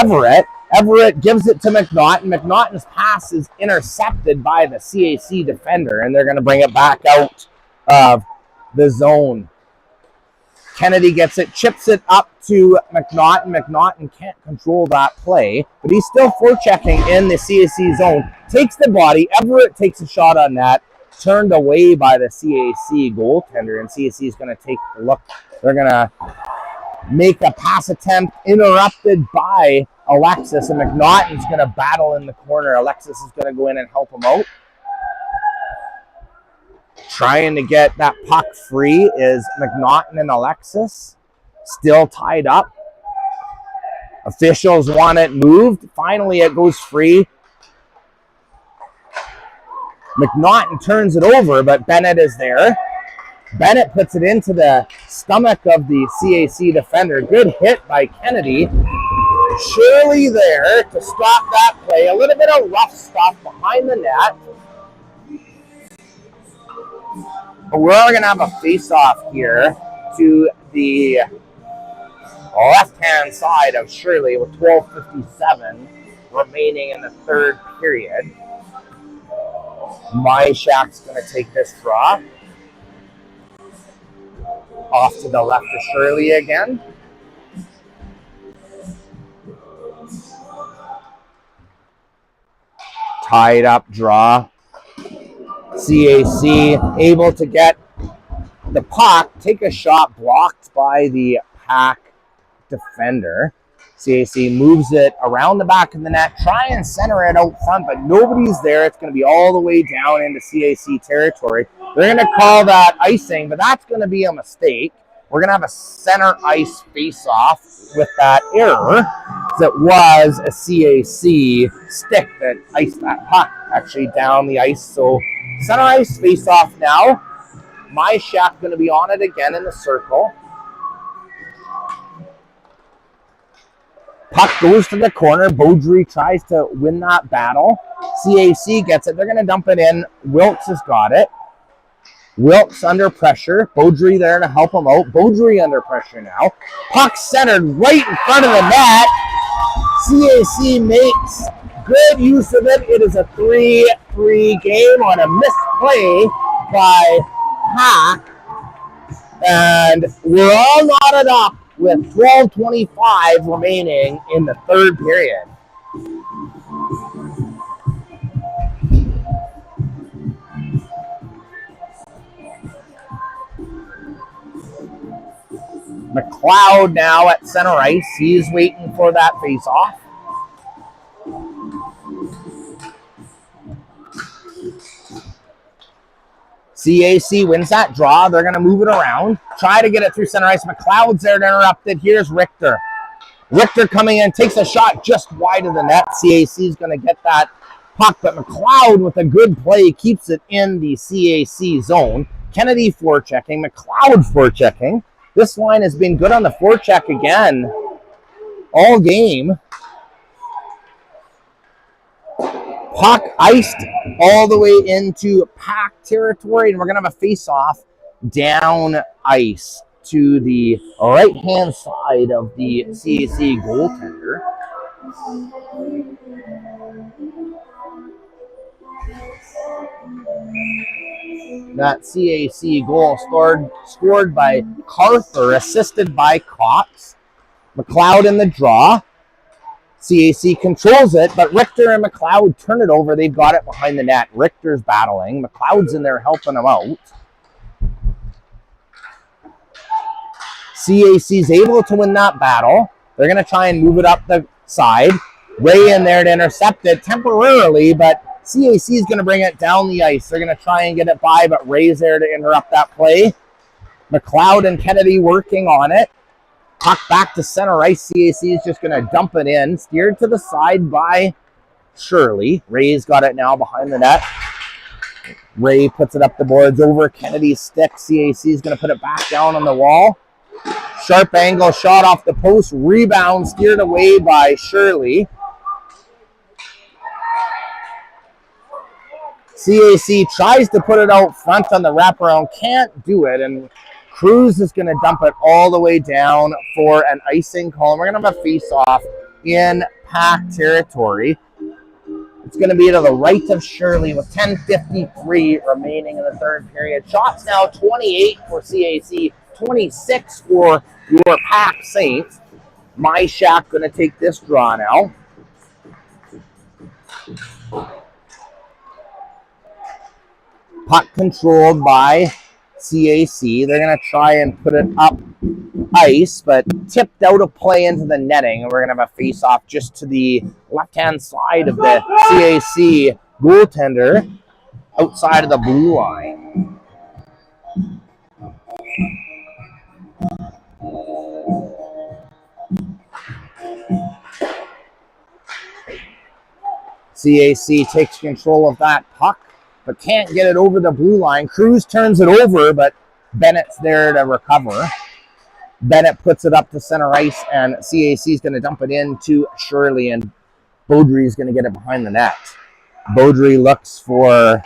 Everett. Everett gives it to McNaughton. McNaughton's pass is intercepted by the CAC defender, and they're going to bring it back out of the zone. Kennedy gets it, chips it up to McNaughton. McNaughton can't control that play, but he's still forechecking in the CAC zone. Takes the body. Everett takes a shot on that. Turned away by the CAC goaltender, and CAC is going to take a look. They're going to make a pass attempt interrupted by Alexis, and McNaughton's going to battle in the corner. Alexis is going to go in and help him out. Trying to get that puck free is McNaughton and Alexis. Still tied up. Officials want it moved. Finally, it goes free. McNaughton turns it over, but Bennett is there. Bennett puts it into the stomach of the CAC defender. Good hit by Kennedy. Shirley there to stop that play. A little bit of rough stuff behind the net. But we're going to have a face-off here to the left-hand side of Shirley with 12:57 remaining in the third period. Myshak's going to take this draw. Off to the left of Shirley again. Tied up draw. CAC able to get the puck, take a shot blocked by the PAC defender. CAC moves it around the back of the net, try and center it out front, but nobody's there. It's going to be all the way down into CAC territory. They're going to call that icing, but that's going to be a mistake. We're going to have a center ice face-off with that error. It was a CAC stick that iced that puck actually down the ice. So center ice face-off now. Myshak going to be on it again in the circle. Puck goes to the corner. Beaudry tries to win that battle. CAC gets it. They're going to dump it in. Wilkes has got it. Wilkes under pressure. Beaudry there to help him out. Beaudry under pressure now. Puck centered right in front of the net. CAC makes good use of it. It is a 3-3 game on a missed play by PAC. And we're all knotted up with 12:25 remaining in the third period. McLeod now at center ice. He's waiting for that face-off. CAC wins that draw. They're going to move it around. Try to get it through center ice. McLeod's there to interrupt it. Here's Richter. Richter coming in, takes a shot just wide of the net. CAC is going to get that puck, but McLeod with a good play keeps it in the CAC zone. Kennedy forechecking. McLeod forechecking. This line has been good on the forecheck again all game. Puck iced all the way into PAC territory, and we're going to have a face-off down ice to the right-hand side of the CAC goaltender. That CAC goal scored by Carther, assisted by Cox. McLeod in the draw. CAC controls it, but Richter and McLeod turn it over. They've got it behind the net. Richter's battling. McLeod's in there helping him out. CAC's able to win that battle. They're going to try and move it up the side. Ray in there to intercept it temporarily, but CAC is going to bring it down the ice. They're going to try and get it by, but Ray's there to interrupt that play. McLeod and Kennedy working on it. Puck back to center ice. CAC is just going to dump it in. Steered to the side by Shirley. Ray's got it now behind the net. Ray puts it up the boards over Kennedy's stick. CAC is going to put it back down on the wall. Sharp angle shot off the post. Rebound steered away by Shirley. CAC tries to put it out front on the wraparound. Can't do it. And Cruz is going to dump it all the way down for an icing call. We're going to have a face-off in PAC territory. It's going to be to the right of Shirley with 10:53 remaining in the third period. Shots now 28 for CAC, 26 for your PAC Saints. Myshak going to take this draw now. Puck controlled by CAC. They're going to try and put it up ice, but tipped out of play into the netting. And we're going to have a face-off just to the left-hand side of the CAC goaltender outside of the blue line. CAC takes control of that puck, but can't get it over the blue line. Cruz turns it over, but Bennett's there to recover. Bennett puts it up to center ice, and CAC is going to dump it into Shirley, and Beaudry is going to get it behind the net. Beaudry looks for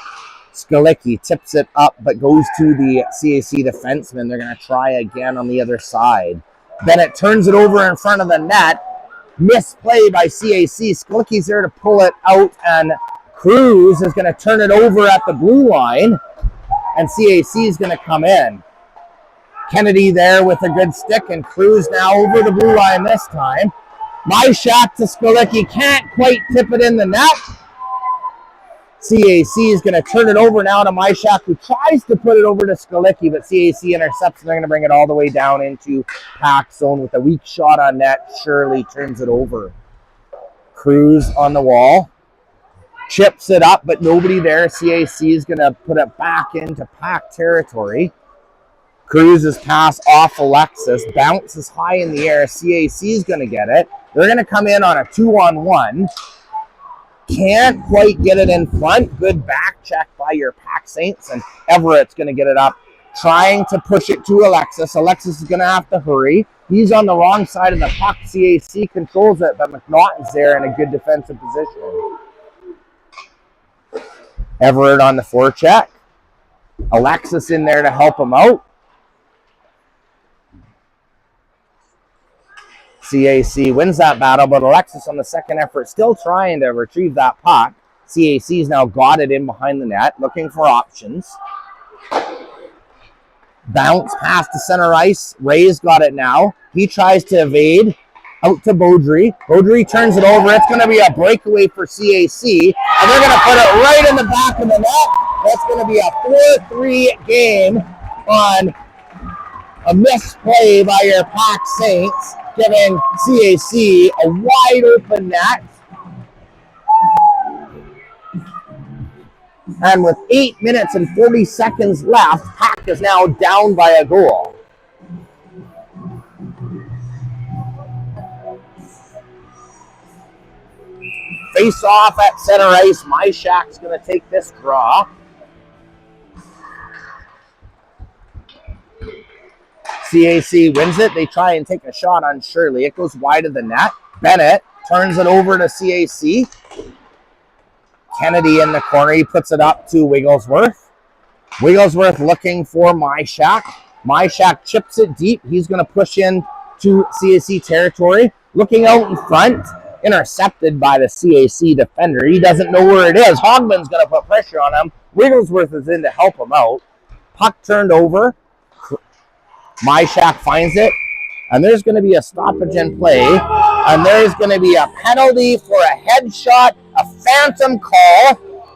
Skalicki, tips it up, but goes to the CAC defenseman. They're going to try again on the other side. Bennett turns it over in front of the net. Misplay by CAC. Skalicki's there to pull it out, and Cruz is going to turn it over at the blue line, and CAC is going to come in. Kennedy there with a good stick, and Cruz now over the blue line this time. My shot to Skalicki, can't quite tip it in the net. CAC is going to turn it over now to Myshak, who tries to put it over to Skalicki, but CAC intercepts, and they're going to bring it all the way down into PAC zone with a weak shot on net. Shirley turns it over. Cruz on the wall. Chips it up, but nobody there. CAC is going to put it back into PAC territory. Cruz's pass off Alexis. Bounces high in the air. CAC is going to get it. They're going to come in on a 2-on-1. Can't quite get it in front. Good back check by your PAC Saints, and Everett's going to get it up, trying to push it to Alexis. Alexis is going to have to hurry. He's on the wrong side of the puck. CAC controls it, but McNaughton's there in a good defensive position. Everett on the forecheck. Alexis in there to help him out. CAC wins that battle, but Alexis on the second effort still trying to retrieve that puck. CAC's now got it in behind the net, looking for options. Bounce pass to center ice. Ray's got it now. He tries to evade. Out to Beaudry. Beaudry turns it over. It's going to be a breakaway for CAC, and they're going to put it right in the back of the net. That's going to be a 4-3 game on a misplay by your PAC Saints, giving CAC a wide open net. And with 8 minutes and 40 seconds left, PAC is now down by a goal. Face off at center ice. Myshak's going to take this draw. CAC wins it. They try and take a shot on Shirley. It goes wide of the net. Bennett turns it over to CAC. Kennedy in the corner. He puts it up to Wigglesworth. Wigglesworth looking for Myshak. Myshak chips it deep. He's going to push in to CAC territory. Looking out in front. Intercepted by the CAC defender. He doesn't know where it is. Hogman's going to put pressure on him. Wigglesworth is in to help him out. Puck turned over. Myshak finds it, and there's going to be a stoppage in play, and there's going to be a penalty for a headshot, a phantom call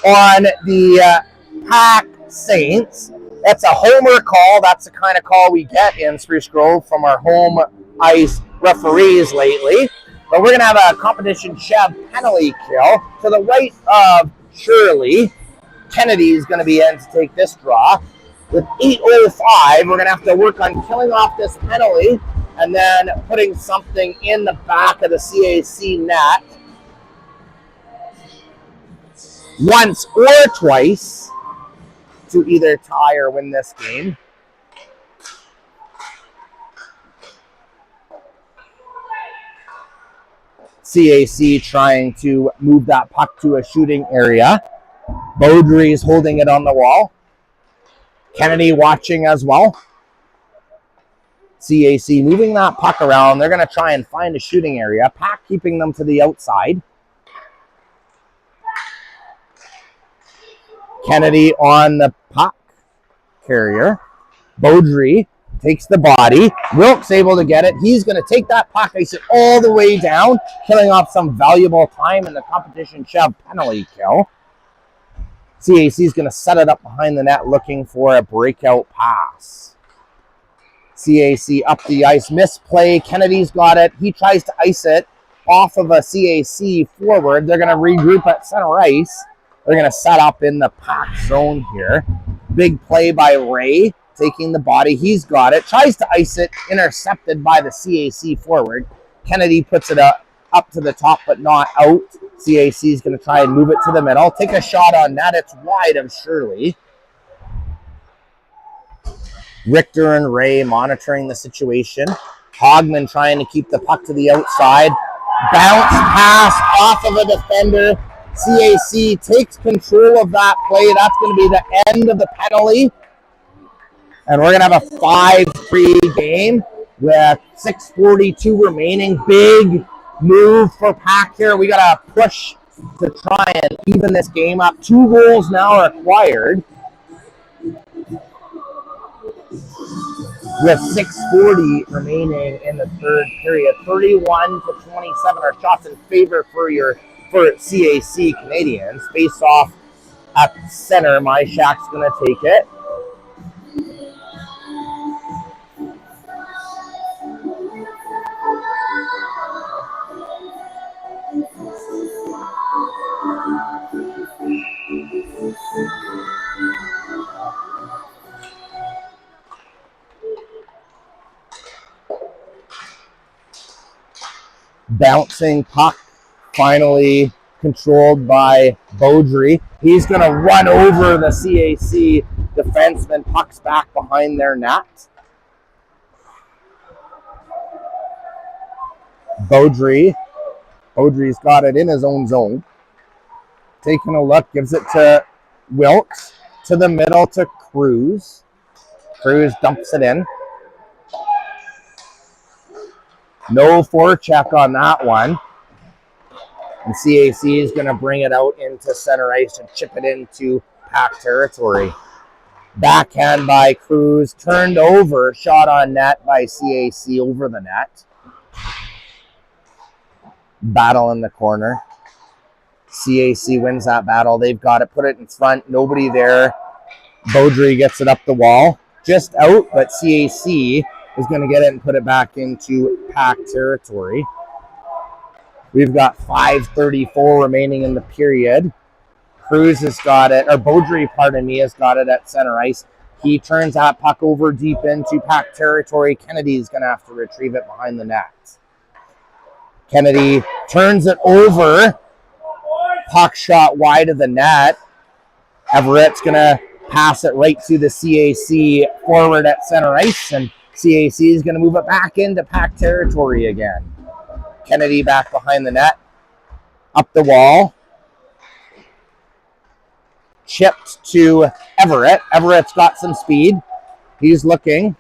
on the PAC Saints. That's a homer call. That's the kind of call we get in Spruce Grove from our home ice referees lately. But we're going to have a competition Chev penalty kill to the right of Shirley. Kennedy is going to be in to take this draw. With 8:05, we're going to have to work on killing off this penalty and then putting something in the back of the CAC net once or twice to either tie or win this game. CAC trying to move that puck to a shooting area. Beaudry is holding it on the wall. Kennedy watching as well. CAC moving that puck around. They're going to try and find a shooting area. PAC keeping them to the outside. Kennedy on the puck carrier. Beaudry takes the body. Wilk's able to get it. He's going to take that puck, ice it all the way down, killing off some valuable time in the competition shove penalty kill. CAC is going to set it up behind the net looking for a breakout pass. CAC up the ice, misplay. Kennedy's got it. He tries to ice it off of a CAC forward. They're going to regroup at center ice. They're going to set up in the PAC zone here. Big play by Ray, taking the body. He's got it. Tries to ice it, intercepted by the CAC forward. Kennedy puts it up to the top, but not out. CAC is going to try and move it to the middle. Take a shot on that. It's wide of Shirley. Richter and Ray monitoring the situation. Hogman trying to keep the puck to the outside. Bounce pass off of a defender. CAC takes control of that play. That's going to be the end of the penalty. And we're going to have a 5-3 game with 6:42 remaining. Big move for PAC here. We got to push to try and even this game up. 2 goals now required. With 6:40 remaining in the third period. 31-27 are shots in favor for CAC Canadians. Face off at center. Myshak's going to take it. Bouncing puck, finally controlled by Beaudry. He's going to run over the CAC defenseman. Puck's back behind their net. Beaudry's got it in his own zone. Taking a look, gives it to Wilkes. To the middle to Cruz. Cruz dumps it in. No forecheck on that one. And CAC is going to bring it out into center ice and chip it into PAC territory. Backhand by Cruz. Turned over. Shot on net by CAC over the net. Battle in the corner. CAC wins that battle. They've got it. Put it in front. Nobody there. Beaudry gets it up the wall. Just out, but CAC is going to get it and put it back into PAC territory. We've got 5:34 remaining in the period. Cruz has got it, or Beaudry, pardon me, has got it at center ice. He turns that puck over deep into PAC territory. Kennedy's going to have to retrieve it behind the net. Kennedy turns it over. Puck shot wide of the net. Everett's going to pass it right to the CAC forward at center ice, and CAC is going to move it back into PAC territory again. Kennedy back behind the net. Up the wall. Chipped to Everett. Everett's got some speed. He's looking.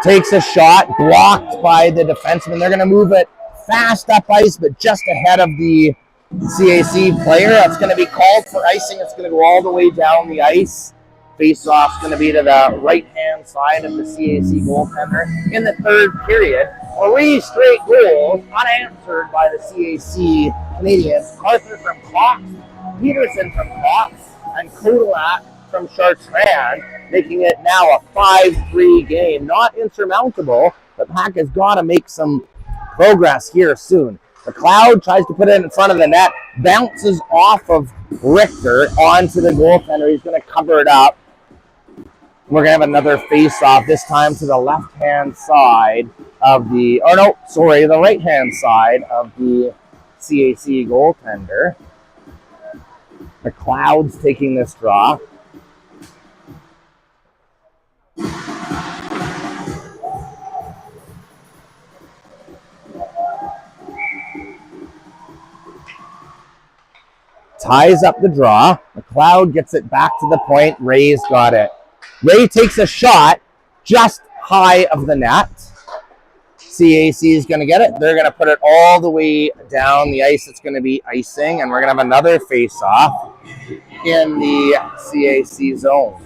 Takes a shot. Blocked by the defenseman. They're going to move it fast up ice, but just ahead of the CAC player. That's going to be called for icing. It's going to go all the way down the ice. Face-off's going to be to the right-hand side of the CAC goaltender in the third period. 3 straight goals unanswered by the CAC Canadians. Arthur from Cox, Peterson from Cox, and Kodalat from Chartrand, making it now a 5-3 game. Not insurmountable, but PAC has got to make some progress here soon. McLeod tries to put it in front of the net, bounces off of Richter onto the goaltender. He's going to cover it up. We're going to have another face-off, this time to the left-hand side of the right-hand side of the CAC goaltender. McLeod's taking this draw. Ties up the draw. McLeod gets it back to the point. Ray's got it. Ray takes a shot just high of the net. CAC is going to get it. They're going to put it all the way down the ice. It's going to be icing, and we're going to have another face-off in the CAC zone.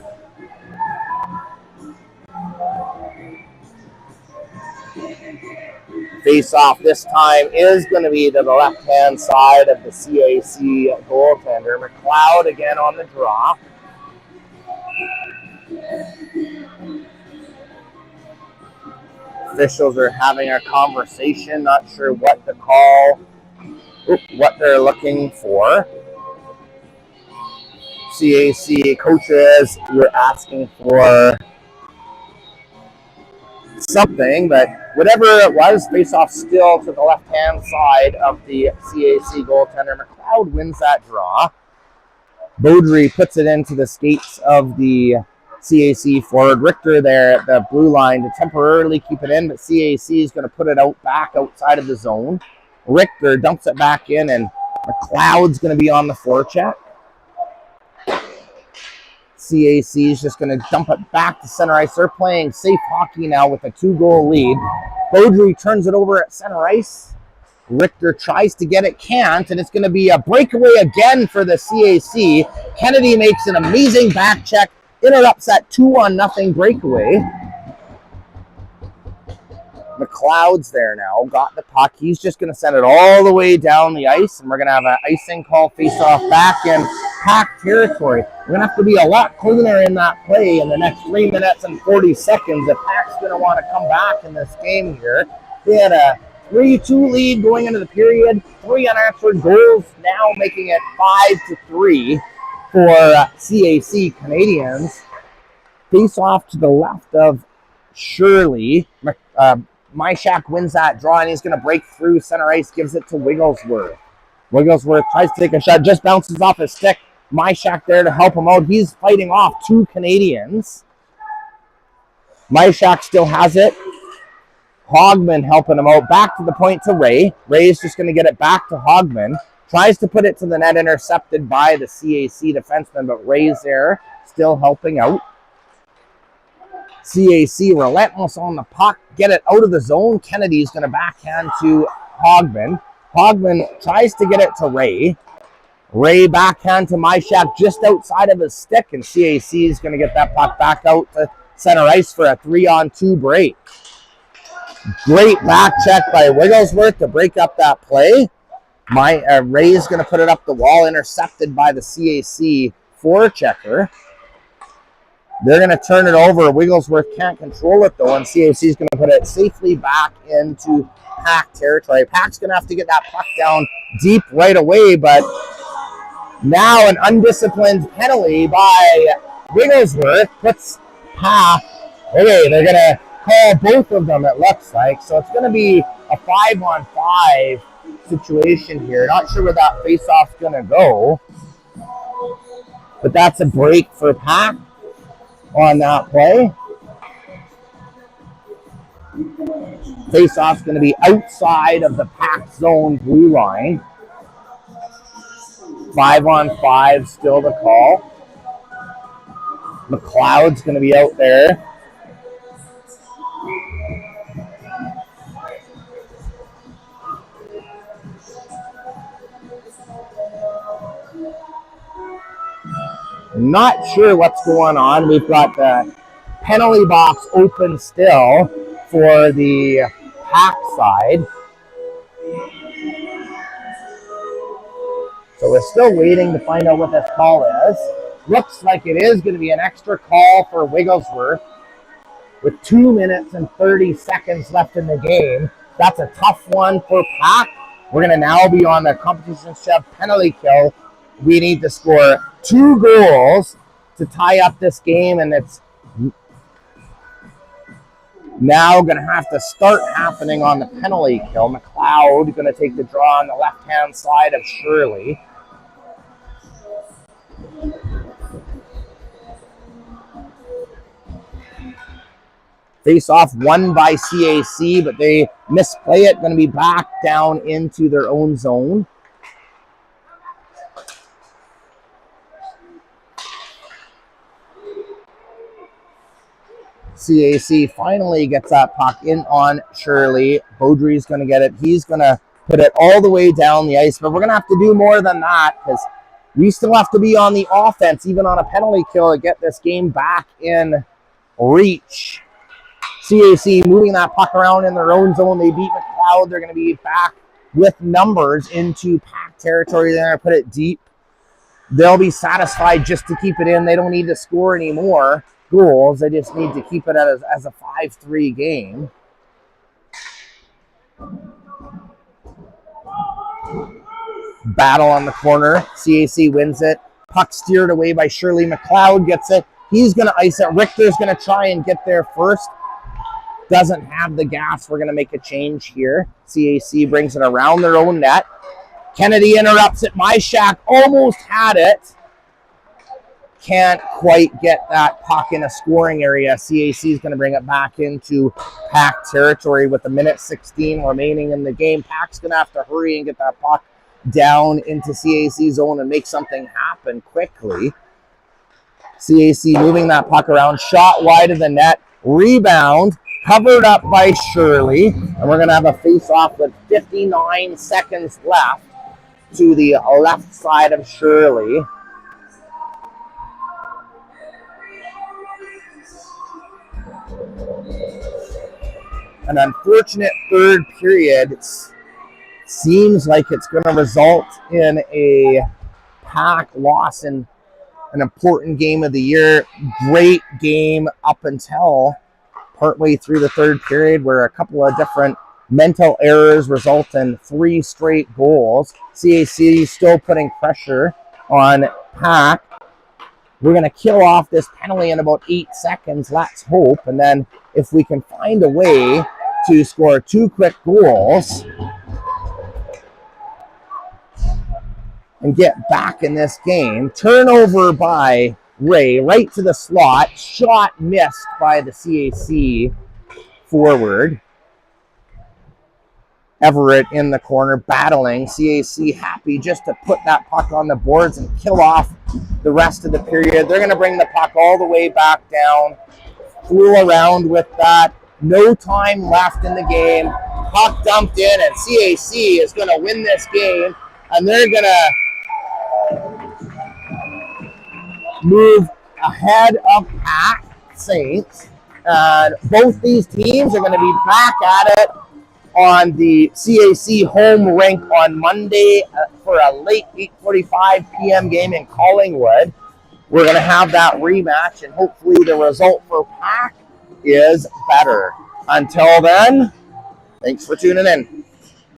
Face-off this time is going to be to the left-hand side of the CAC goaltender. McLeod again on the draw. officials are having a conversation, not sure what to call, what they're looking for. CAC coaches were asking for something, but whatever it was, face-off still to the left-hand side of the CAC goaltender. McLeod wins that draw. Beaudry puts it into the skates of the CAC forward. Richter there at the blue line to temporarily keep it in, but CAC is going to put it out back outside of the zone. Richter dumps it back in, and McLeod's going to be on the forecheck. CAC is just going to dump it back to center ice. They're playing safe hockey now with a 2-goal lead. Beaudry turns it over at center ice. Richter tries to get it, can't, and it's going to be a breakaway again for the CAC. Kennedy makes an amazing back check, interrupts that 2-0 breakaway. McLeod's there now, got the puck. He's just going to send it all the way down the ice, and we're going to have an icing call face-off back in PAC territory. We're going to have to be a lot cleaner in that play in the next 3 minutes and 40 seconds if PAC's going to want to come back in this game here. They had a 3-2 lead going into the period, 3 unanswered goals, now making it 5-3 for CAC Canadians. Face-off to the left of Shirley. Myshak wins that draw, and he's going to break through center ice, gives it to Wigglesworth. Wigglesworth tries to take a shot, just bounces off his stick. Myshak there to help him out. He's fighting off 2 Canadians. Myshak still has it. Hogman helping him out. Back to the point to Ray. Ray's just going to get it back to Hogman. Tries to put it to the net, intercepted by the CAC defenseman, but Ray's there, still helping out. CAC relentless on the puck, get it out of the zone. Kennedy's going to backhand to Hogman. Hogman tries to get it to Ray. Ray backhand to Myshak just outside of his stick, and CAC is going to get that puck back out to center ice for a 3-on-2 break. Great back check by Wigglesworth to break up that play. Ray's going to put it up the wall, intercepted by the CAC forechecker. They're going to turn it over. Wigglesworth can't control it, though, and CAC is going to put it safely back into PAC territory. PAC's going to have to get that puck down deep right away, but now an undisciplined penalty by Wigglesworth puts PAC. Okay, they're going to call both of them, it looks like. So it's going to be a 5-on-5 situation here. Not sure where that face-off's going to go, but that's a break for PAC on that play. Face-off's going to be outside of the PAC zone blue line. 5-on-5 still the call. McLeod's going to be out there. Not sure what's going on. We've got the penalty box open still for the PAC side. So we're still waiting to find out what this call is. Looks like it is going to be an extra call for Wigglesworth with 2 minutes and 30 seconds left in the game. That's a tough one for PAC. We're going to now be on the competition shove penalty kill. We need to score 2 goals to tie up this game, and it's now going to have to start happening on the penalty kill. McLeod going to take the draw on the left-hand side of Shirley. Face-off won by CAC, but they misplay it. Going to be back down into their own zone. CAC finally gets that puck in on Shirley. Beaudry's going to get it. He's going to put it all the way down the ice, but we're going to have to do more than that because we still have to be on the offense, even on a penalty kill, to get this game back in reach. CAC moving that puck around in their own zone. They beat McLeod. They're going to be back with numbers into PAC territory. They're going to put it deep. They'll be satisfied just to keep it in. They don't need to score any more goals. They just need to keep it as a 5-3 game. Battle on the corner. CAC wins it. Puck steered away by Shirley. McLeod gets it. He's going to ice it. Richter's going to try and get there first. Doesn't have the gas. We're going to make a change here. CAC brings it around their own net. Kennedy interrupts it. Myshak almost had it. Can't quite get that puck in a scoring area. CAC is going to bring it back into PAC territory with a minute 16 remaining in the game. PAC's going to have to hurry and get that puck down into CAC zone and make something happen quickly. CAC moving that puck around. Shot wide of the net. Rebound. Covered up by Shirley. And we're going to have a face-off with 59 seconds left to the left side of Shirley. An unfortunate third period. Seems like it's going to result in a PAC loss in an important game of the year. Great game up until partway through the third period, where a couple of different mental errors result in 3 straight goals. CAC still putting pressure on PAC. We're going to kill off this penalty in about 8 seconds. Let's hope. And then if we can find a way to score 2 quick goals and get back in this game. Turnover by Ray, right to the slot. Shot missed by the CAC forward. Everett in the corner battling. CAC happy just to put that puck on the boards and kill off the rest of the period. They're going to bring the puck all the way back down. Fool around with that. No time left in the game. Puck dumped in, and CAC is going to win this game. And they're going to move ahead of PAC Saints. And both these teams are going to be back at it on the CAC home rink on Monday for a late 8:45 p.m. game in Collingwood. We're going to have that rematch, and hopefully the result for PAC is better. Until then, thanks for tuning in.